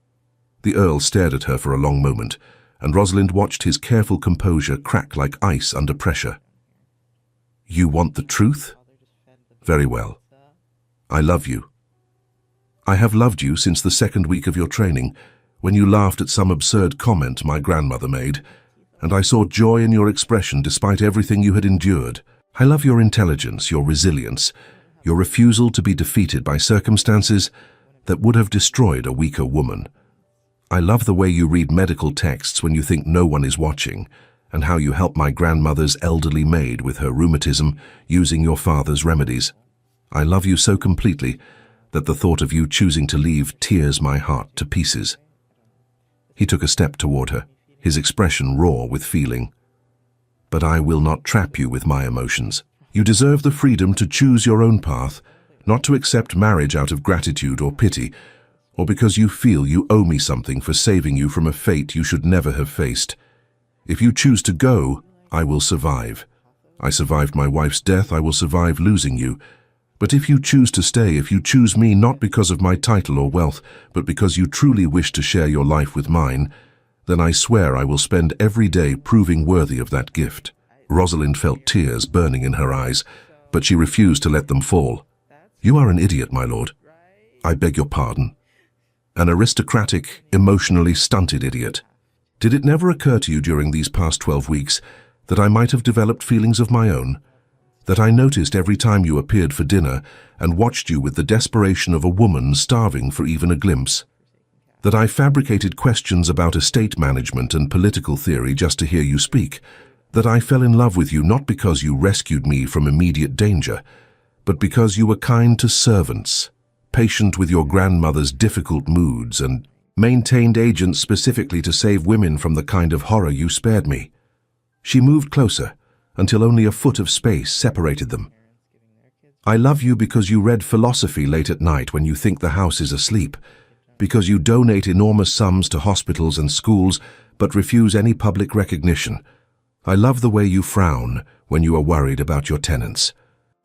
The Earl stared at her for a long moment, and Rosalind watched his careful composure crack like ice under pressure. "You want the truth? Very well. I love you. I have loved you since the 2nd week of your training, when you laughed at some absurd comment my grandmother made, and I saw joy in your expression despite everything you had endured. I love your intelligence, your resilience, your refusal to be defeated by circumstances that would have destroyed a weaker woman. I love the way you read medical texts when you think no one is watching, and how you help my grandmother's elderly maid with her rheumatism using your father's remedies. I love you so completely that the thought of you choosing to leave tears my heart to pieces." He took a step toward her, his expression raw with feeling. "But I will not trap you with my emotions. You deserve the freedom to choose your own path, not to accept marriage out of gratitude or pity, or because you feel you owe me something for saving you from a fate you should never have faced. If you choose to go, I will survive. I survived my wife's death, I will survive losing you. But if you choose to stay, if you choose me not because of my title or wealth, but because you truly wish to share your life with mine, then I swear I will spend every day proving worthy of that gift." Rosalind felt tears burning in her eyes, but she refused to let them fall. "You are an idiot, my lord. I beg your pardon. An aristocratic, emotionally stunted idiot. Did it never occur to you during these past 12 weeks that I might have developed feelings of my own? That I noticed every time you appeared for dinner and watched you with the desperation of a woman starving for even a glimpse. That I fabricated questions about estate management and political theory just to hear you speak. That I fell in love with you not because you rescued me from immediate danger, but because you were kind to servants, patient with your grandmother's difficult moods, and maintained agents specifically to save women from the kind of horror you spared me. She moved closer, until only a foot of space separated them. I love you because you read philosophy late at night when you think the house is asleep, because you donate enormous sums to hospitals and schools but refuse any public recognition. I love the way you frown when you are worried about your tenants,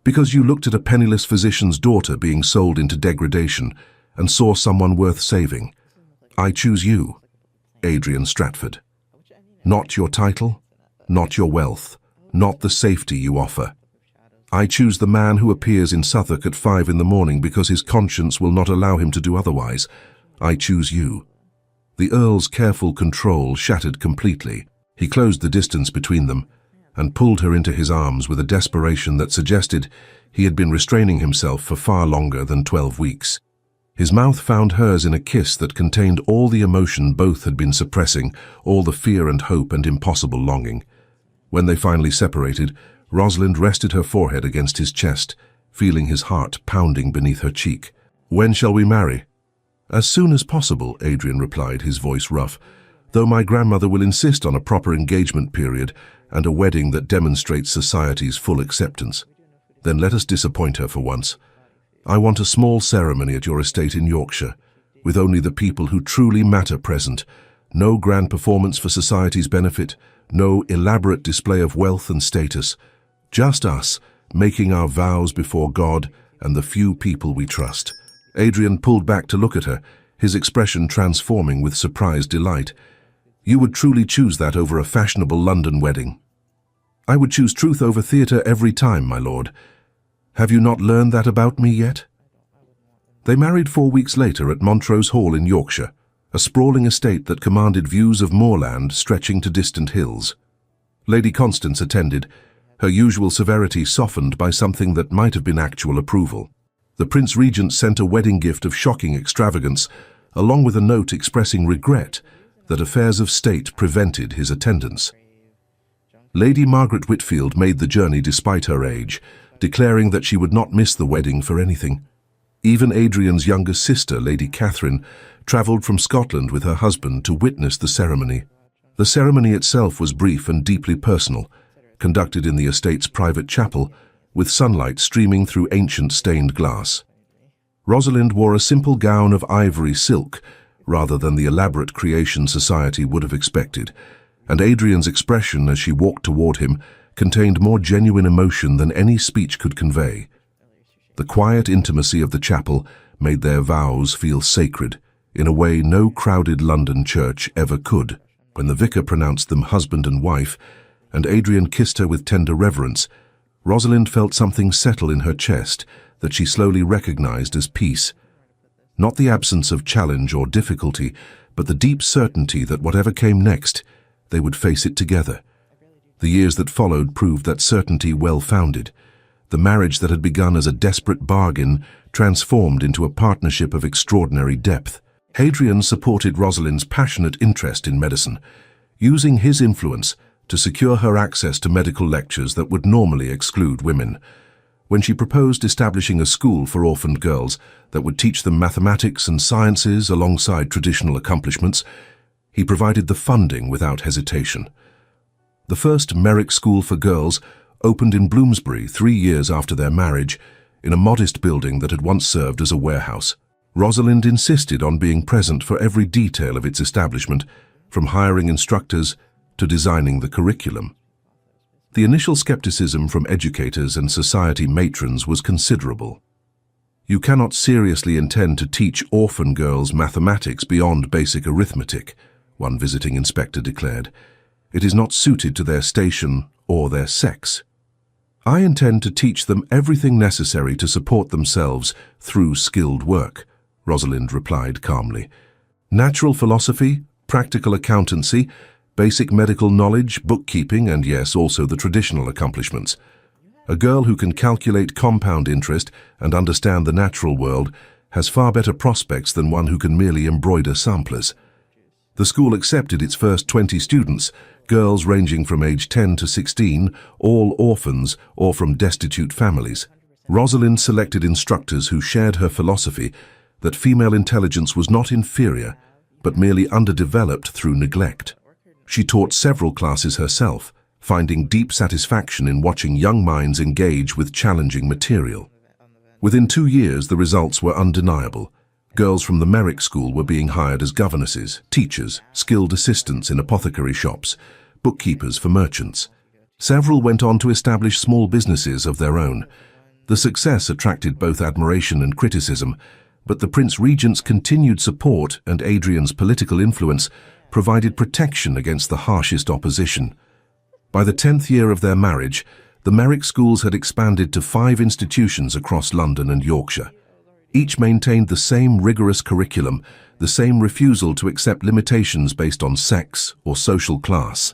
because you looked at a penniless physician's daughter being sold into degradation and saw someone worth saving. I choose you, Adrian Stratford. Not your title, not your wealth, not the safety you offer. I choose the man who appears in Southwark at 5 in the morning because his conscience will not allow him to do otherwise. I choose you. The Earl's careful control shattered completely. He closed the distance between them and pulled her into his arms with a desperation that suggested he had been restraining himself for far longer than 12 weeks. His mouth found hers in a kiss that contained all the emotion both had been suppressing, all the fear and hope and impossible longing. When they finally separated, Rosalind rested her forehead against his chest, feeling his heart pounding beneath her cheek. "When shall we marry?" "As soon as possible," Adrian replied, his voice rough, "though my grandmother will insist on a proper engagement period and a wedding that demonstrates society's full acceptance. Then let us disappoint her for once. I want a small ceremony at your estate in Yorkshire, with only the people who truly matter present. No grand performance for society's benefit, no elaborate display of wealth and status. Just us, making our vows before God and the few people we trust." Adrian pulled back to look at her, his expression transforming with surprised delight. "You would truly choose that over a fashionable London wedding?" "I would choose truth over theatre every time, my lord. Have you not learned that about me yet?" They married 4 weeks later at Montrose Hall in Yorkshire, a sprawling estate that commanded views of moorland stretching to distant hills. Lady Constance attended, her usual severity softened by something that might have been actual approval. The Prince Regent sent a wedding gift of shocking extravagance, along with a note expressing regret that affairs of state prevented his attendance. Lady Margaret Whitfield made the journey despite her age, declaring that she would not miss the wedding for anything. Even Adrian's younger sister, Lady Catherine, travelled from Scotland with her husband to witness the ceremony. The ceremony itself was brief and deeply personal, conducted in the estate's private chapel, with sunlight streaming through ancient stained glass. Rosalind wore a simple gown of ivory silk, rather than the elaborate creation society would have expected, and Adrian's expression as she walked toward him contained more genuine emotion than any speech could convey. The quiet intimacy of the chapel made their vows feel sacred, in a way no crowded London church ever could. When the vicar pronounced them husband and wife, and Adrian kissed her with tender reverence, Rosalind felt something settle in her chest that she slowly recognized as peace. Not the absence of challenge or difficulty, but the deep certainty that whatever came next, they would face it together. The years that followed proved that certainty well-founded. The marriage that had begun as a desperate bargain transformed into a partnership of extraordinary depth. Hadrian supported Rosalind's passionate interest in medicine, using his influence to secure her access to medical lectures that would normally exclude women. When she proposed establishing a school for orphaned girls that would teach them mathematics and sciences alongside traditional accomplishments, he provided the funding without hesitation. The first Merrick School for Girls opened in Bloomsbury 3 years after their marriage, in a modest building that had once served as a warehouse. Rosalind insisted on being present for every detail of its establishment, from hiring instructors to designing the curriculum. The initial skepticism from educators and society matrons was considerable. "You cannot seriously intend to teach orphan girls mathematics beyond basic arithmetic," one visiting inspector declared. "It is not suited to their station or their sex." "I intend to teach them everything necessary to support themselves through skilled work," Rosalind replied calmly. "Natural philosophy, practical accountancy, basic medical knowledge, bookkeeping, and yes, also the traditional accomplishments. A girl who can calculate compound interest and understand the natural world has far better prospects than one who can merely embroider samplers. The school accepted its first 20 students, girls ranging from age 10 to 16, all orphans or from destitute families. Rosalind selected instructors who shared her philosophy that female intelligence was not inferior, but merely underdeveloped through neglect. She taught several classes herself, finding deep satisfaction in watching young minds engage with challenging material. Within 2 years, the results were undeniable. Girls from the Merrick School were being hired as governesses, teachers, skilled assistants in apothecary shops, bookkeepers for merchants. Several went on to establish small businesses of their own. The success attracted both admiration and criticism, but the Prince Regent's continued support and Adrian's political influence provided protection against the harshest opposition. By the 10th year of their marriage, the Merrick schools had expanded to 5 institutions across London and Yorkshire. Each maintained the same rigorous curriculum, the same refusal to accept limitations based on sex or social class.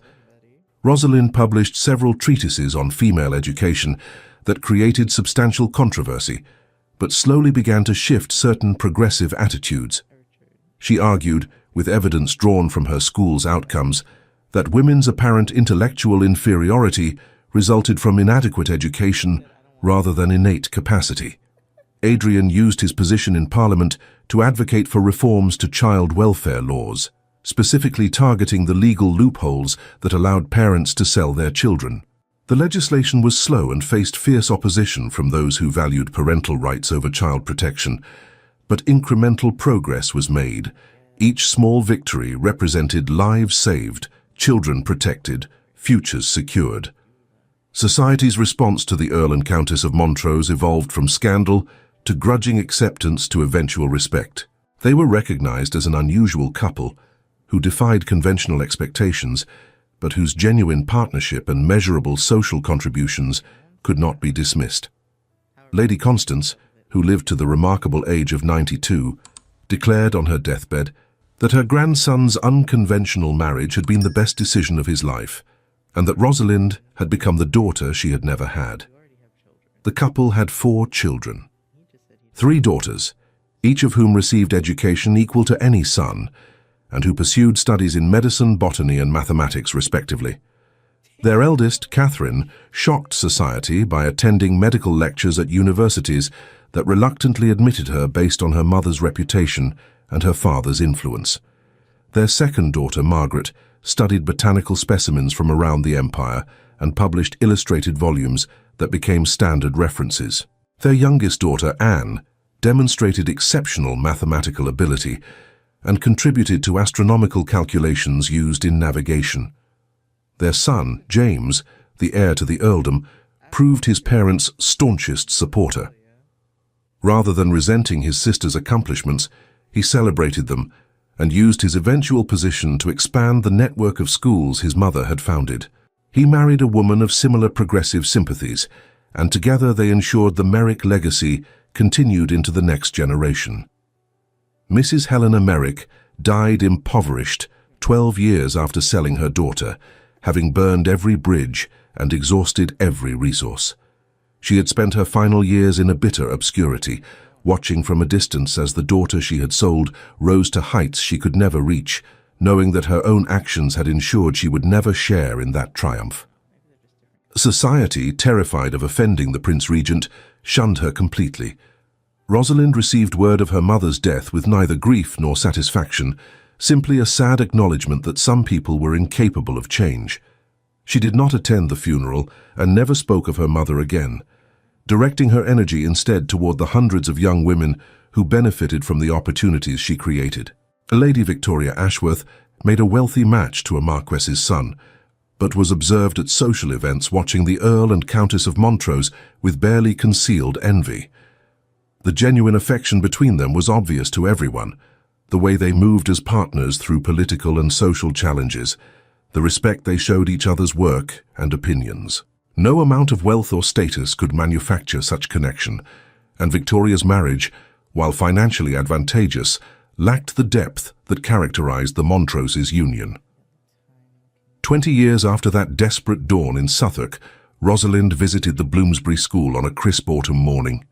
Rosalind published several treatises on female education that created substantial controversy, but slowly began to shift certain progressive attitudes. She argued, with evidence drawn from her school's outcomes, that women's apparent intellectual inferiority resulted from inadequate education rather than innate capacity. Adrian used his position in Parliament to advocate for reforms to child welfare laws, specifically targeting the legal loopholes that allowed parents to sell their children. The legislation was slow and faced fierce opposition from those who valued parental rights over child protection, but incremental progress was made. Each small victory represented lives saved, children protected, futures secured. Society's response to the Earl and Countess of Montrose evolved from scandal to grudging acceptance to eventual respect. They were recognized as an unusual couple who defied conventional expectations, but whose genuine partnership and measurable social contributions could not be dismissed. Lady Constance, who lived to the remarkable age of 92, declared on her deathbed that her grandson's unconventional marriage had been the best decision of his life, and that Rosalind had become the daughter she had never had. The couple had 4 children. 3 daughters, each of whom received education equal to any son, and who pursued studies in medicine, botany, and mathematics, respectively. Their eldest, Catherine, shocked society by attending medical lectures at universities that reluctantly admitted her based on her mother's reputation and her father's influence. Their second daughter, Margaret, studied botanical specimens from around the empire and published illustrated volumes that became standard references. Their youngest daughter, Anne, demonstrated exceptional mathematical ability and contributed to astronomical calculations used in navigation. Their son, James, the heir to the earldom, proved his parents' staunchest supporter. Rather than resenting his sister's accomplishments, he celebrated them and used his eventual position to expand the network of schools his mother had founded. He married a woman of similar progressive sympathies, and together they ensured the Merrick legacy continued into the next generation. Mrs. Helena Merrick died impoverished 12 years after selling her daughter, having burned every bridge and exhausted every resource. She had spent her final years in a bitter obscurity, watching from a distance as the daughter she had sold rose to heights she could never reach, knowing that her own actions had ensured she would never share in that triumph. Society, terrified of offending the Prince Regent, shunned her completely. Rosalind received word of her mother's death with neither grief nor satisfaction, simply a sad acknowledgement that some people were incapable of change. She did not attend the funeral and never spoke of her mother again, directing her energy instead toward the hundreds of young women who benefited from the opportunities she created. Lady Victoria Ashworth made a wealthy match to a marquess's son, but was observed at social events watching the Earl and Countess of Montrose with barely concealed envy. The genuine affection between them was obvious to everyone, the way they moved as partners through political and social challenges, the respect they showed each other's work and opinions. No amount of wealth or status could manufacture such connection, and Victoria's marriage, while financially advantageous, lacked the depth that characterized the Montroses' union. 20 years after that desperate dawn in Suffolk, Rosalind visited the Bloomsbury School on a crisp autumn morning.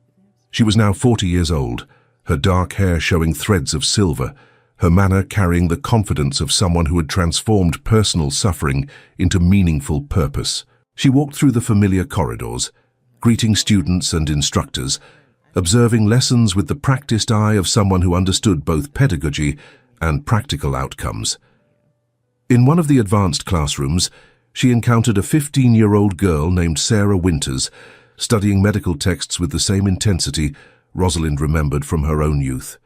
She was now 40 years old, her dark hair showing threads of silver, her manner carrying the confidence of someone who had transformed personal suffering into meaningful purpose. She walked through the familiar corridors, greeting students and instructors, observing lessons with the practiced eye of someone who understood both pedagogy and practical outcomes. In one of the advanced classrooms, she encountered a 15-year-old girl named Sarah Winters, studying medical texts with the same intensity Rosalind remembered from her own youth.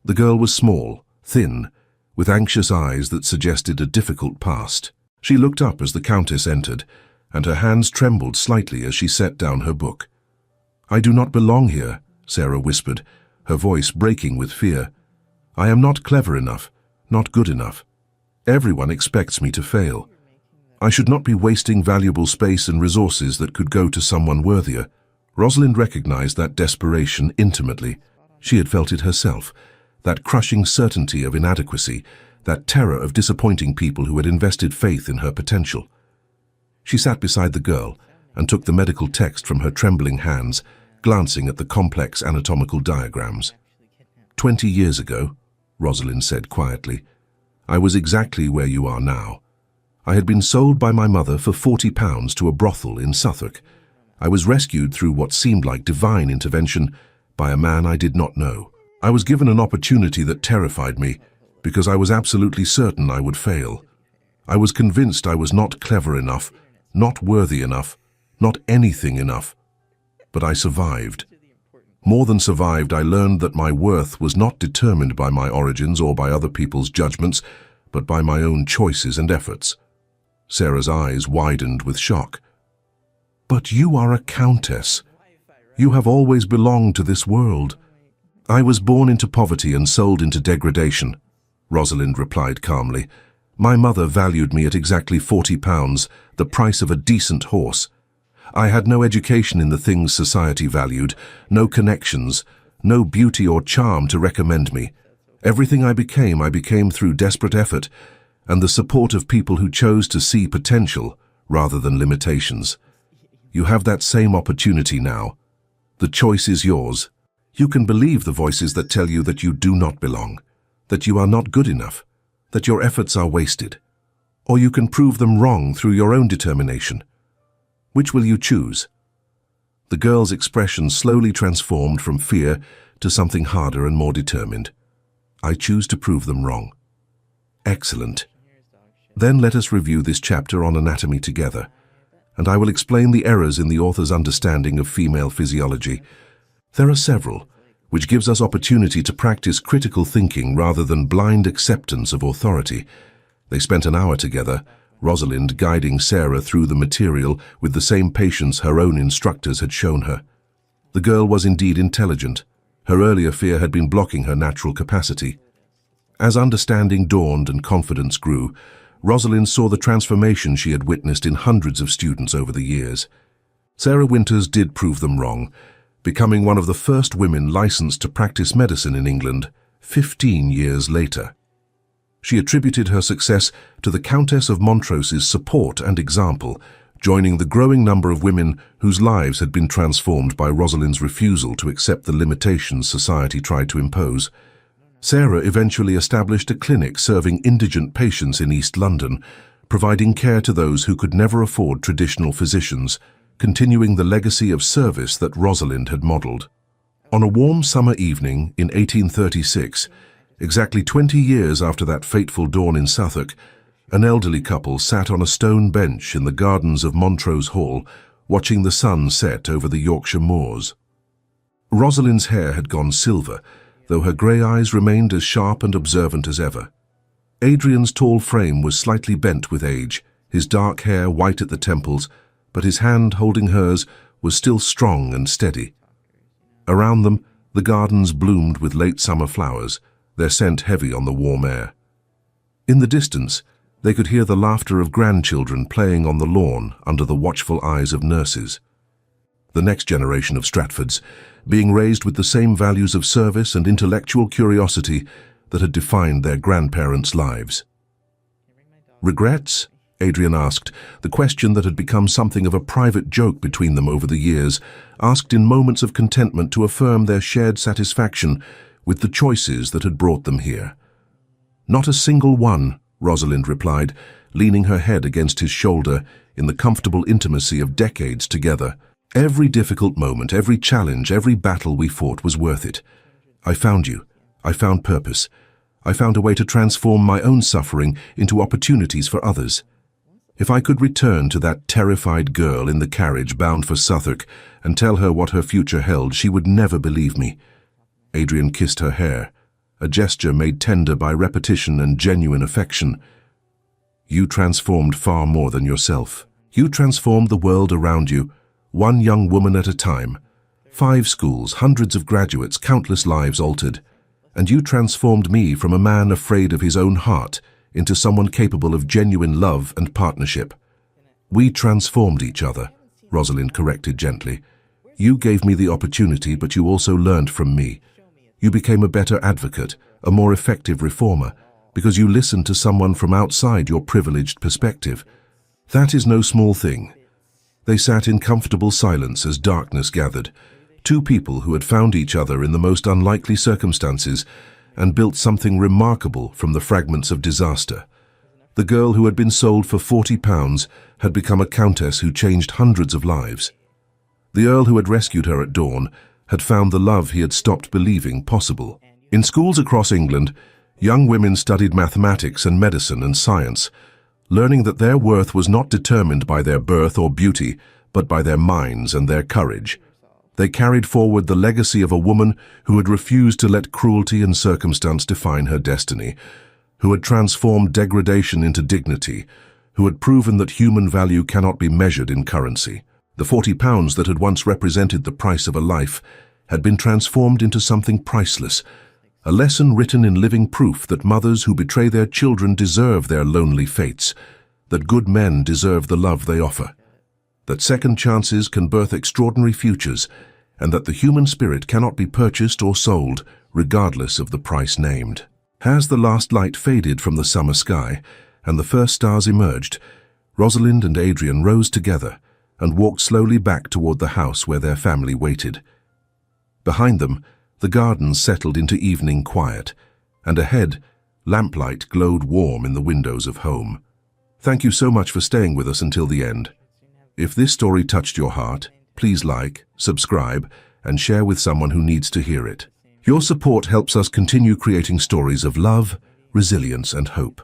The girl was small, thin, with anxious eyes that suggested a difficult past. She looked up as the Countess entered, and her hands trembled slightly as she set down her book. "I do not belong here," Sarah whispered, her voice breaking with fear. "I am not clever enough, not good enough. Everyone expects me to fail. I should not be wasting valuable space and resources that could go to someone worthier." Rosalind recognized that desperation intimately. She had felt it herself, that crushing certainty of inadequacy, that terror of disappointing people who had invested faith in her potential. She sat beside the girl and took the medical text from her trembling hands, glancing at the complex anatomical diagrams. 20 years ago," Rosalind said quietly, "I was exactly where you are now. I had been sold by my mother for £40 to a brothel in Suffolk. I was rescued through what seemed like divine intervention by a man I did not know. I was given an opportunity that terrified me because I was absolutely certain I would fail. I was convinced I was not clever enough, not worthy enough, not anything enough. But I survived. More than survived, I learned that my worth was not determined by my origins or by other people's judgments, but by my own choices and efforts." Sarah's eyes widened with shock. "But you are a countess. You have always belonged to this world." "I was born into poverty and sold into degradation," Rosalind replied calmly. "My mother valued me at exactly £40, the price of a decent horse. I had no education in the things society valued, no connections, no beauty or charm to recommend me. Everything I became through desperate effort and the support of people who chose to see potential rather than limitations. You have that same opportunity now. The choice is yours. You can believe the voices that tell you that you do not belong, that you are not good enough, that your efforts are wasted, or you can prove them wrong through your own determination. Which will you choose?" The girl's expression slowly transformed from fear to something harder and more determined. "I choose to prove them wrong." "Excellent. Then let us review this chapter on anatomy together, and I will explain the errors in the author's understanding of female physiology. There are several, which gives us opportunity to practice critical thinking rather than blind acceptance of authority." They spent an hour together, Rosalind guiding Sarah through the material with the same patience her own instructors had shown her. The girl was indeed intelligent. Her earlier fear had been blocking her natural capacity. As understanding dawned and confidence grew, Rosalind saw the transformation she had witnessed in hundreds of students over the years. Sarah Winters did prove them wrong, becoming one of the first women licensed to practice medicine in England 15 years later. She attributed her success to the Countess of Montrose's support and example, joining the growing number of women whose lives had been transformed by Rosalind's refusal to accept the limitations society tried to impose. Sarah eventually established a clinic serving indigent patients in East London, providing care to those who could never afford traditional physicians, continuing the legacy of service that Rosalind had modelled. On a warm summer evening in 1836, exactly 20 years after that fateful dawn in Suffolk, an elderly couple sat on a stone bench in the gardens of Montrose Hall, watching the sun set over the Yorkshire moors. Rosalind's hair had gone silver, though her grey eyes remained as sharp and observant as ever. Adrian's tall frame was slightly bent with age, his dark hair white at the temples, but his hand holding hers was still strong and steady. Around them, the gardens bloomed with late summer flowers, their scent heavy on the warm air. In the distance, they could hear the laughter of grandchildren playing on the lawn under the watchful eyes of nurses. The next generation of Stratfords, being raised with the same values of service and intellectual curiosity that had defined their grandparents' lives. "Regrets?" Adrian asked, the question that had become something of a private joke between them over the years, asked in moments of contentment to affirm their shared satisfaction with the choices that had brought them here. Not a single one, Rosalind replied, leaning her head against his shoulder in the comfortable intimacy of decades together. Every difficult moment, every challenge, every battle we fought was worth it. I found you. I found purpose. I found a way to transform my own suffering into opportunities for others. If I could return to that terrified girl in the carriage bound for Southwark and tell her what her future held, she would never believe me. Adrian kissed her hair, a gesture made tender by repetition and genuine affection. You transformed far more than yourself. You transformed the world around you, one young woman at a time. 5 schools, hundreds of graduates, countless lives altered. And you transformed me from a man afraid of his own heart into someone capable of genuine love and partnership. We transformed each other, Rosalind corrected gently. You gave me the opportunity, but you also learned from me. You became a better advocate, a more effective reformer, because you listened to someone from outside your privileged perspective. That is no small thing. They sat in comfortable silence as darkness gathered. 2 people who had found each other in the most unlikely circumstances and built something remarkable from the fragments of disaster. The girl who had been sold for £40 had become a countess who changed hundreds of lives. The earl who had rescued her at dawn had found the love he had stopped believing possible. In schools across England, young women studied mathematics and medicine and science, learning that their worth was not determined by their birth or beauty, but by their minds and their courage. They carried forward the legacy of a woman who had refused to let cruelty and circumstance define her destiny, who had transformed degradation into dignity, who had proven that human value cannot be measured in currency. The £40 that had once represented the price of a life had been transformed into something priceless, a lesson written in living proof that mothers who betray their children deserve their lonely fates, that good men deserve the love they offer, that second chances can birth extraordinary futures, and that the human spirit cannot be purchased or sold, regardless of the price named. As the last light faded from the summer sky, and the first stars emerged, Rosalind and Adrian rose together and walked slowly back toward the house where their family waited. Behind them, the gardens settled into evening quiet, and ahead, lamplight glowed warm in the windows of home. Thank you so much for staying with us until the end. If this story touched your heart, please like, subscribe, and share with someone who needs to hear it. Your support helps us continue creating stories of love, resilience, and hope.